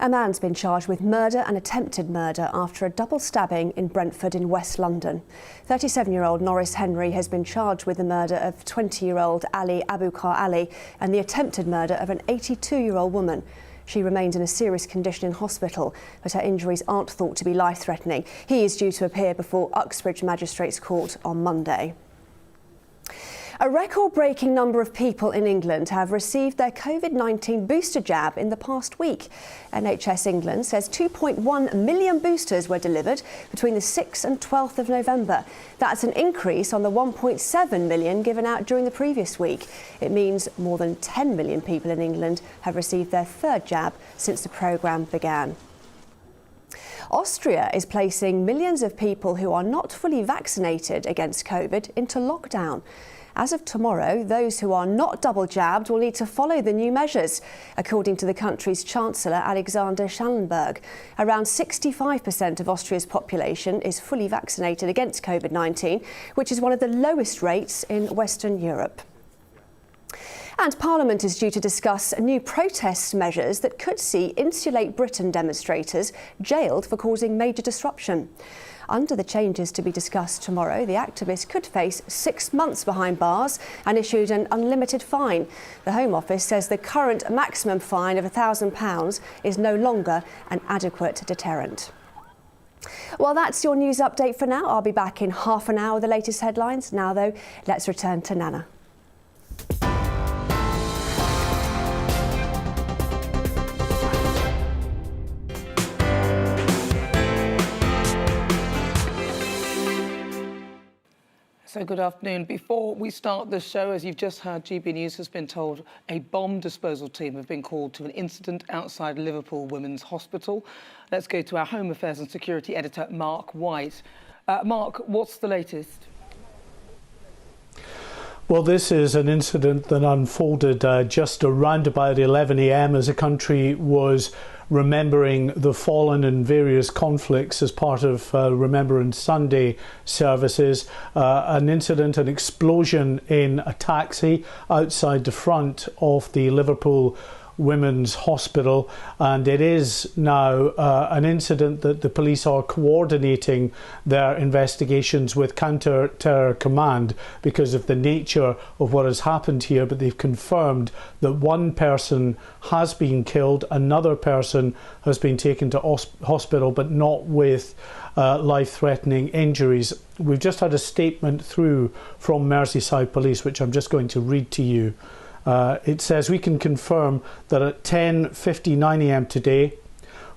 A man's been charged with murder and attempted murder after a double stabbing in Brentford in West London. 37-year-old Norris Henry has been charged with the murder of 20-year-old Ali Abukar Ali and the attempted murder of an 82-year-old woman. She remains in a serious condition in hospital, but her injuries aren't thought to be life-threatening. He is due to appear before Uxbridge Magistrates Court on Monday. A record-breaking number of people in England have received their COVID-19 booster jab in the past week. NHS England says 2.1 million boosters were delivered between the 6th and 12th of November. That's an increase on the 1.7 million given out during the previous week. It means more than 10 million people in England have received their third jab since the programme began. Austria is placing millions of people who are not fully vaccinated against COVID into lockdown. As of tomorrow, those who are not double jabbed will need to follow the new measures, according to the country's Chancellor Alexander Schallenberg. Around 65% of Austria's population is fully vaccinated against COVID-19, which is one of the lowest rates in Western Europe. And Parliament is due to discuss new protest measures that could see Insulate Britain demonstrators jailed for causing major disruption. Under the changes to be discussed tomorrow, the activists could face 6 months behind bars and issued an unlimited fine. The Home Office says the current maximum fine of £1,000 is no longer an adequate deterrent. Well, that's your news update for now. I'll be back in half an hour with the latest headlines. Now, though, let's return to Nana. So good afternoon. Before we start the show, as you've just heard, GB News has been told a bomb disposal team have been called to an incident outside Liverpool Women's Hospital. Let's go to our Home Affairs and Security Editor, Mark White. Mark, what's the latest? Well, this is an incident that unfolded just around about 11 a.m. as the country was remembering the fallen in various conflicts as part of Remembrance Sunday services. An incident, an explosion in a taxi outside the front of the Liverpool Women's Hospital, and it is now an incident that the police are coordinating their investigations with Counter-Terror Command because of the nature of what has happened here, but they've confirmed that one person has been killed, another person has been taken to hospital, but not with life-threatening injuries. We've just had a statement through from Merseyside Police, which I'm just going to read to you. It says, "We can confirm that at 10:59 a.m. today,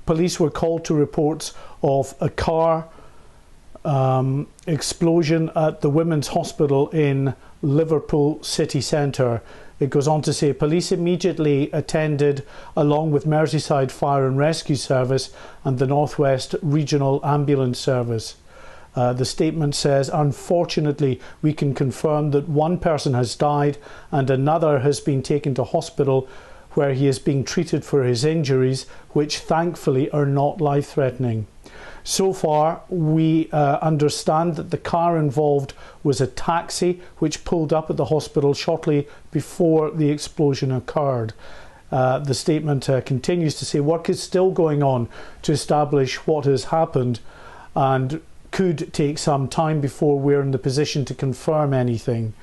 police were called to reports of a car explosion at the Women's Hospital in Liverpool city centre." It goes on to say, police immediately attended along with Merseyside Fire and Rescue Service and the North West Regional Ambulance Service. The statement says, unfortunately, we can confirm that one person has died and another has been taken to hospital where he is being treated for his injuries, which thankfully are not life-threatening. So far, we understand that the car involved was a taxi which pulled up at the hospital shortly before the explosion occurred. The statement continues to say work is still going on to establish what has happened, and could take some time before we're in the position to confirm anything.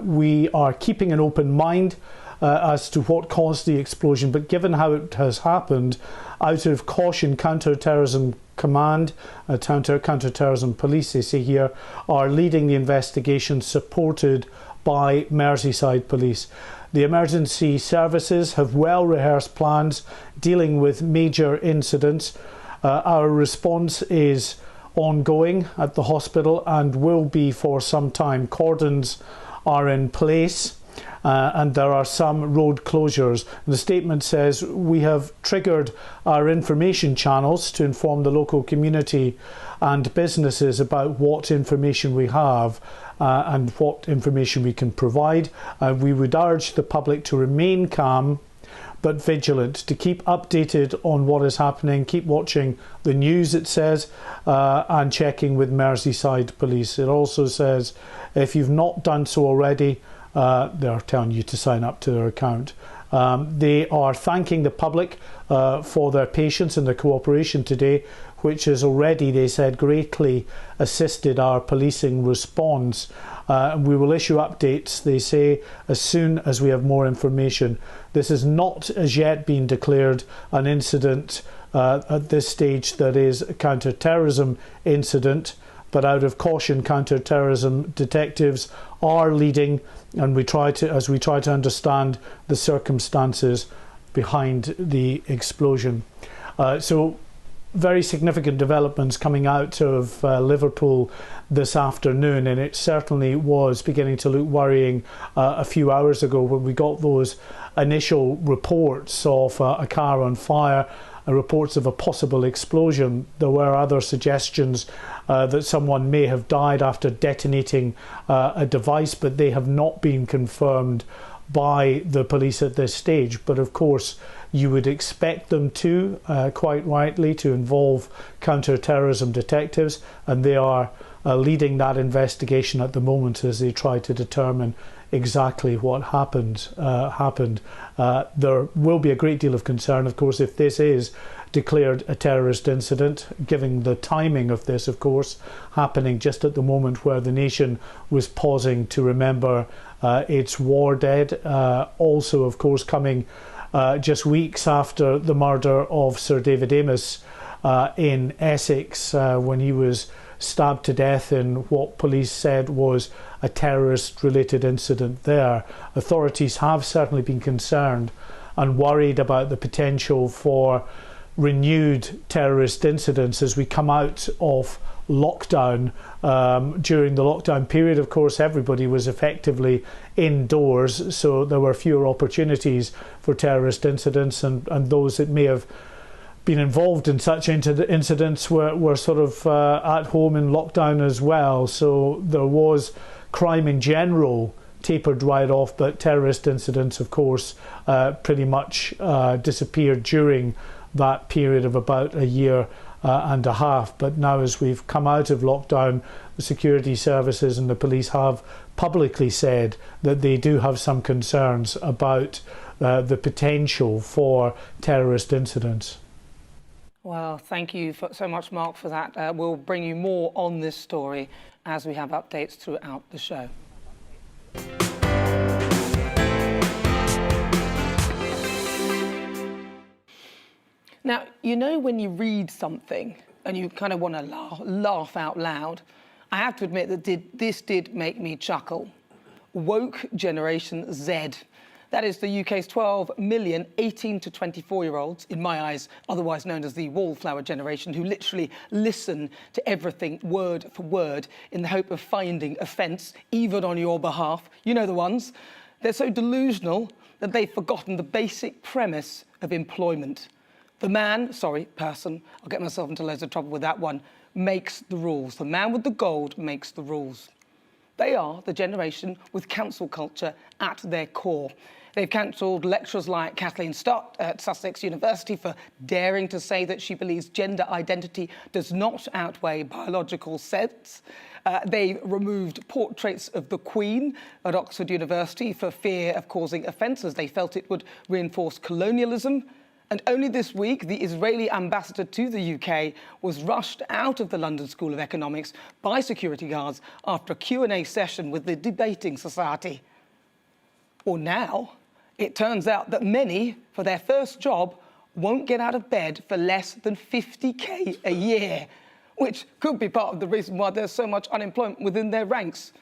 We are keeping an open mind as to what caused the explosion, but given how it has happened, out of caution, Counter-Terrorism Command, Counter-Terrorism Police, they say here, are leading the investigation, supported by Merseyside Police. The emergency services have well-rehearsed plans dealing with major incidents. Our response is ongoing at the hospital and will be for some time. Cordons are in place. And there are some road closures. The statement says we have triggered our information channels to inform the local community and businesses about what information we have and what information we can provide. We would urge the public to remain calm but vigilant, to keep updated on what is happening, keep watching the news, it says, and checking with Merseyside Police. It also says if you've not done so already, they're telling you to sign up to their account. They are thanking the public for their patience and their cooperation today, which has already, they said, greatly assisted our policing response. We will issue updates, they say, as soon as we have more information. This has not as yet been declared an incident at this stage that is a counter-terrorism incident, but out of caution, counter-terrorism detectives are leading, and as we try to understand the circumstances behind the explosion. So very significant developments coming out of Liverpool this afternoon, and it certainly was beginning to look worrying a few hours ago when we got those initial reports of a car on fire, reports of a possible explosion. There were other suggestions that someone may have died after detonating a device, but they have not been confirmed by the police at this stage. But of course, you would expect them to, quite rightly, to involve counter-terrorism detectives, and they are leading that investigation at the moment as they try to determine exactly what happened. There will be a great deal of concern, of course, if this is declared a terrorist incident, given the timing of this, of course, happening just at the moment where the nation was pausing to remember its war dead. Also, of course, coming just weeks after the murder of Sir David Amess in Essex, when he was stabbed to death in what police said was a terrorist-related incident there. Authorities have certainly been concerned and worried about the potential for renewed terrorist incidents as we come out of lockdown. During the lockdown period, of course, everybody was effectively indoors, so there were fewer opportunities for terrorist incidents, and those that may have been involved in such incidents were sort of at home in lockdown as well. So there was crime in general tapered right off, but terrorist incidents, of course, pretty much disappeared during that period of about a year and a half. But now, as we've come out of lockdown, the security services and the police have publicly said that they do have some concerns about the potential for terrorist incidents. Well, thank you so much, Mark, for that. We'll bring you more on this story as we have updates throughout the show. Now, you know when you read something and you kind of want to laugh out loud, I have to admit that this did make me chuckle. Woke Generation Z. That is the UK's 12 million 18 to 24-year-olds, in my eyes, otherwise known as the wallflower generation, who literally listen to everything word for word in the hope of finding offence, even on your behalf. You know the ones. They're so delusional that they've forgotten the basic premise of employment. The person, I'll get myself into loads of trouble with that one, makes the rules. The man with the gold makes the rules. They are the generation with cancel culture at their core. They've cancelled lecturers like Kathleen Stott at Sussex University for daring to say that she believes gender identity does not outweigh biological sense. They removed portraits of the Queen at Oxford University for fear of causing offences. They felt it would reinforce colonialism. And only this week, the Israeli ambassador to the UK was rushed out of the London School of Economics by security guards after a Q&A session with the Debating Society. Well, now, it turns out that many, for their first job, won't get out of bed for less than 50k a year, which could be part of the reason why there's so much unemployment within their ranks.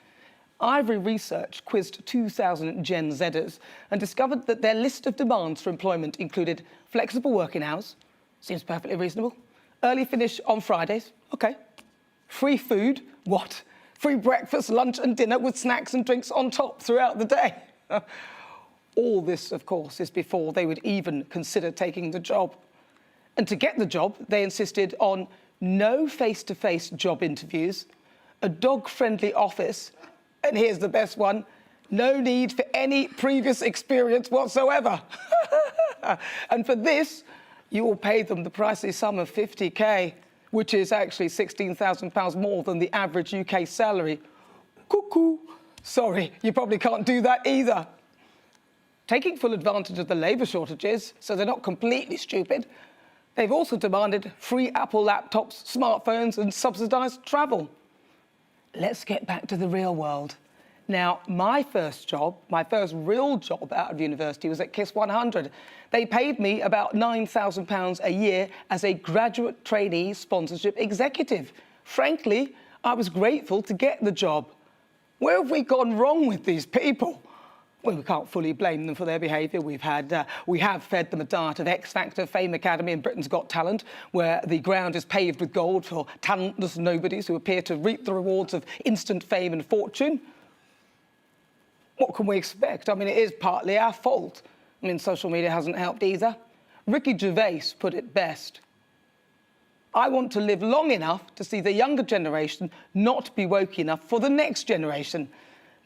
Ivory Research quizzed 2,000 Gen Zers and discovered that their list of demands for employment included flexible working hours, seems perfectly reasonable, early finish on Fridays, okay, free food, what? Free breakfast, lunch and dinner with snacks and drinks on top throughout the day. All this, of course, is before they would even consider taking the job. And to get the job, they insisted on no face-to-face job interviews, a dog-friendly office, and here's the best one, no need for any previous experience whatsoever. And for this, you will pay them the pricey sum of 50k, which is actually £16,000 more than the average UK salary. Cuckoo. Sorry, you probably can't do that either. Taking full advantage of the labour shortages, so they're not completely stupid, they've also demanded free Apple laptops, smartphones and subsidised travel. Let's get back to the real world. Now, my first real job out of university was at KISS 100. They paid me about £9,000 a year as a graduate trainee sponsorship executive. Frankly, I was grateful to get the job. Where have we gone wrong with these people? Well, we can't fully blame them for their behaviour. We have fed them a diet of X Factor, Fame Academy and Britain's Got Talent, where the ground is paved with gold for talentless nobodies who appear to reap the rewards of instant fame and fortune. What can we expect? I mean, it is partly our fault. I mean, social media hasn't helped either. Ricky Gervais put it best. I want to live long enough to see the younger generation not be woke enough for the next generation.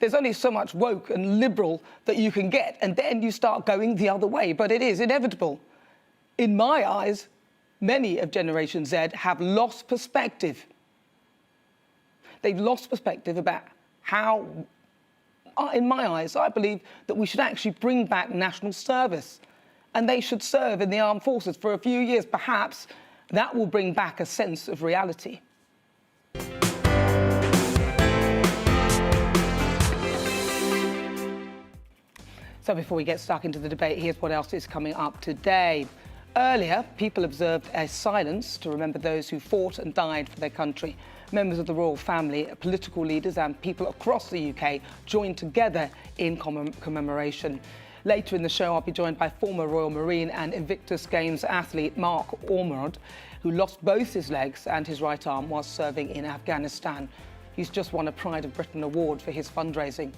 There's only so much woke and liberal that you can get, and then you start going the other way, but it is inevitable. In my eyes, many of Generation Z have lost perspective. They've lost perspective about how, in my eyes, I believe that we should actually bring back national service, and they should serve in the armed forces for a few years. Perhaps that will bring back a sense of reality. So before we get stuck into the debate, here's what else is coming up today. Earlier, people observed a silence to remember those who fought and died for their country. Members of the royal family, political leaders and people across the UK joined together in commemoration. Later in the show, I'll be joined by former Royal Marine and Invictus Games athlete Mark Ormerod, who lost both his legs and his right arm whilst serving in Afghanistan. He's just won a Pride of Britain award for his fundraising.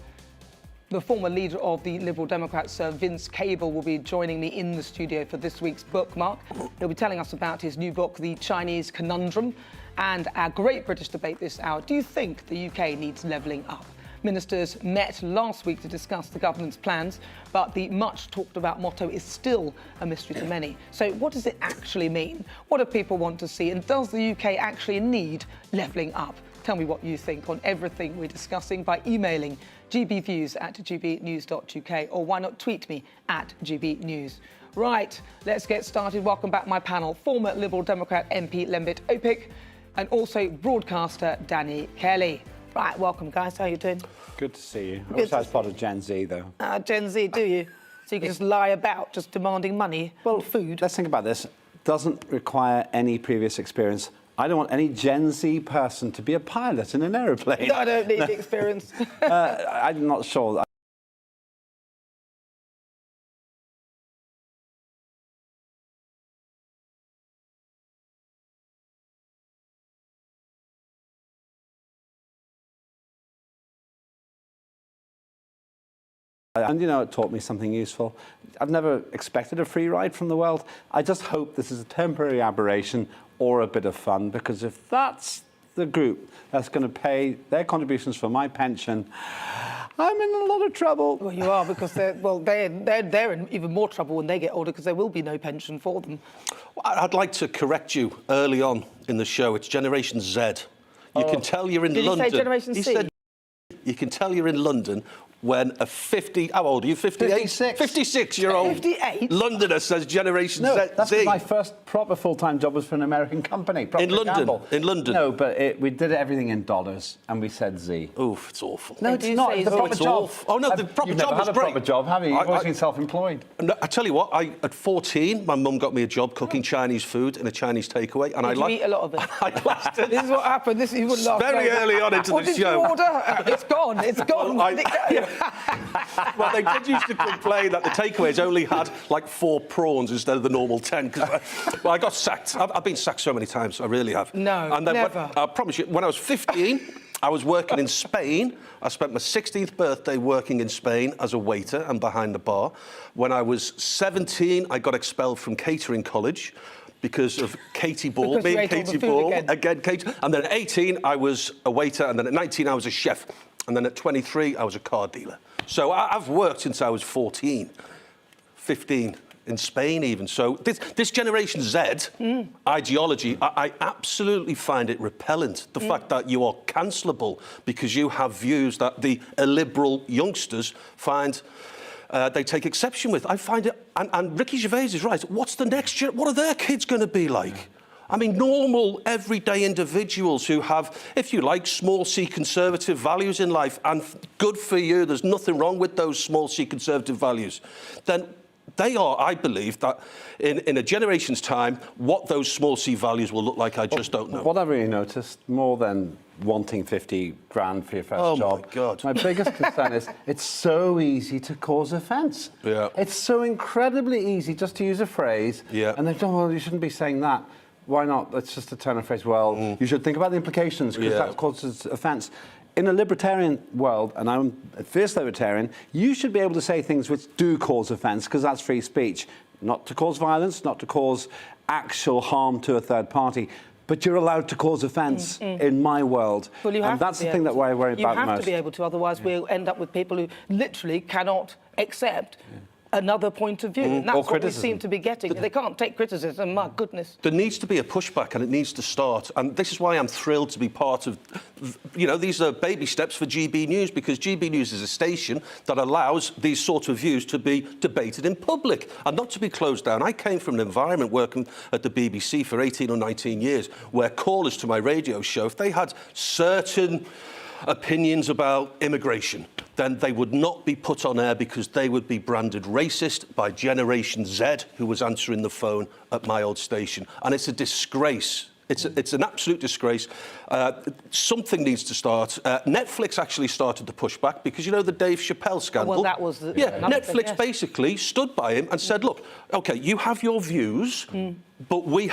The former leader of the Liberal Democrats, Sir Vince Cable, will be joining me in the studio for this week's Bookmark. He'll be telling us about his new book, The Chinese Conundrum, and our great British debate this hour. Do you think the UK needs levelling up? Ministers met last week to discuss the government's plans, but the much-talked-about motto is still a mystery to many. So what does it actually mean? What do people want to see? And does the UK actually need levelling up? Tell me what you think on everything we're discussing by emailing gbviews@gbnews.uk, or why not tweet me @gbnews. Right, let's get started. Welcome back, my panel. Former Liberal Democrat MP Lembit Opik and also broadcaster Danny Kelly. Right, welcome, guys. How are you doing? Good to see you. I also as part of Gen Z, though. Gen Z, do you? So you can just lie about, just demanding money and food? Let's think about this. Doesn't require any previous experience. I don't want any Gen Z person to be a pilot in an aeroplane. No, I don't need the experience. I'm not sure. And, you know, it taught me something useful. I've never expected a free ride from the world. I just hope this is a temporary aberration or a bit of fun, because if that's the group that's going to pay their contributions for my pension, I'm in a lot of trouble. Well, you are, because they're in even more trouble when they get older, because there will be no pension for them. I'd like to correct you early on in the show. It's Generation Z. You can tell you're in London. Did you say Generation C? He said you can tell you're in London when a 50... How old are you? 58? 56-year-old 58? Londoner says Generation Z. That's my first proper full-time job was for an American company. In London? In London? No, but we did everything in dollars, and we said Z. Oof, it's awful. No, it's not. It's the proper job. Awful. Oh, no, the proper You've job never was had a great. proper job, have you? You've always been self-employed. No, I tell you what, at 14, my mum got me a job cooking Chinese food in a Chinese takeaway, and Did you eat a lot of it? I liked it. This is what happened. You wouldn't laugh. Very early on into what the show. What did you order? It's gone. It's gone. Well, well, they did used to complain that the takeaways only had like 4 prawns instead of the normal 10. Well, I got sacked. I've been sacked so many times. I really have. No, and then never. I promise you, when I was 15, I was working in Spain. I spent my 16th birthday working in Spain as a waiter and behind the bar. When I was 17, I got expelled from catering college because of Katie Ball. Because me you and ate all the Katie food Ball again. Kate. And then at 18, I was a waiter, and then at 19, I was a chef. And then at 23, I was a car dealer. So I've worked since I was 14, 15, in Spain even. So this Generation Z ideology, I absolutely find it repellent. The fact that you are cancelable because you have views that the illiberal youngsters find they take exception with. I find it, and Ricky Gervais is right. What's the next year? What are their kids going to be like? I mean, normal, everyday individuals who have, if you like, small C conservative values in life, and good for you, there's nothing wrong with those small C conservative values, then they are, I believe, that in a generation's time, what those small C values will look like, I just don't know. What I've really noticed, more than wanting 50 grand for your first job, my God. My biggest concern is it's so easy to cause offence. Yeah. It's so incredibly easy just to use a phrase, and they go, well, you shouldn't be saying that. Why not? That's just a turn of phrase. Well, you should think about the implications, because that causes offence. In a libertarian world, and I'm a fierce libertarian, you should be able to say things which do cause offence, because that's free speech. Not to cause violence, not to cause actual harm to a third party, but you're allowed to cause offence in my world. Well, you have and that's to be the thing that I worry about most. You have to be able to, otherwise we'll end up with people who literally cannot accept another point of view. And that's what we seem to be getting. They can't take criticism, my goodness. There needs to be a pushback, and it needs to start. And this is why I'm thrilled to be part of, you know, these are baby steps for GB News, because GB News is a station that allows these sort of views to be debated in public and not to be closed down. I came from an environment working at the BBC for 18 or 19 years where callers to my radio show, if they had certain opinions about immigration, then they would not be put on air because they would be branded racist by Generation Z, who was answering the phone at my old station. And it's a disgrace. It's an absolute disgrace. Something needs to start. Netflix actually started the pushback because, you know, the Dave Chappelle scandal. Well, that was Netflix basically stood by him and said, look, OK, you have your views, but we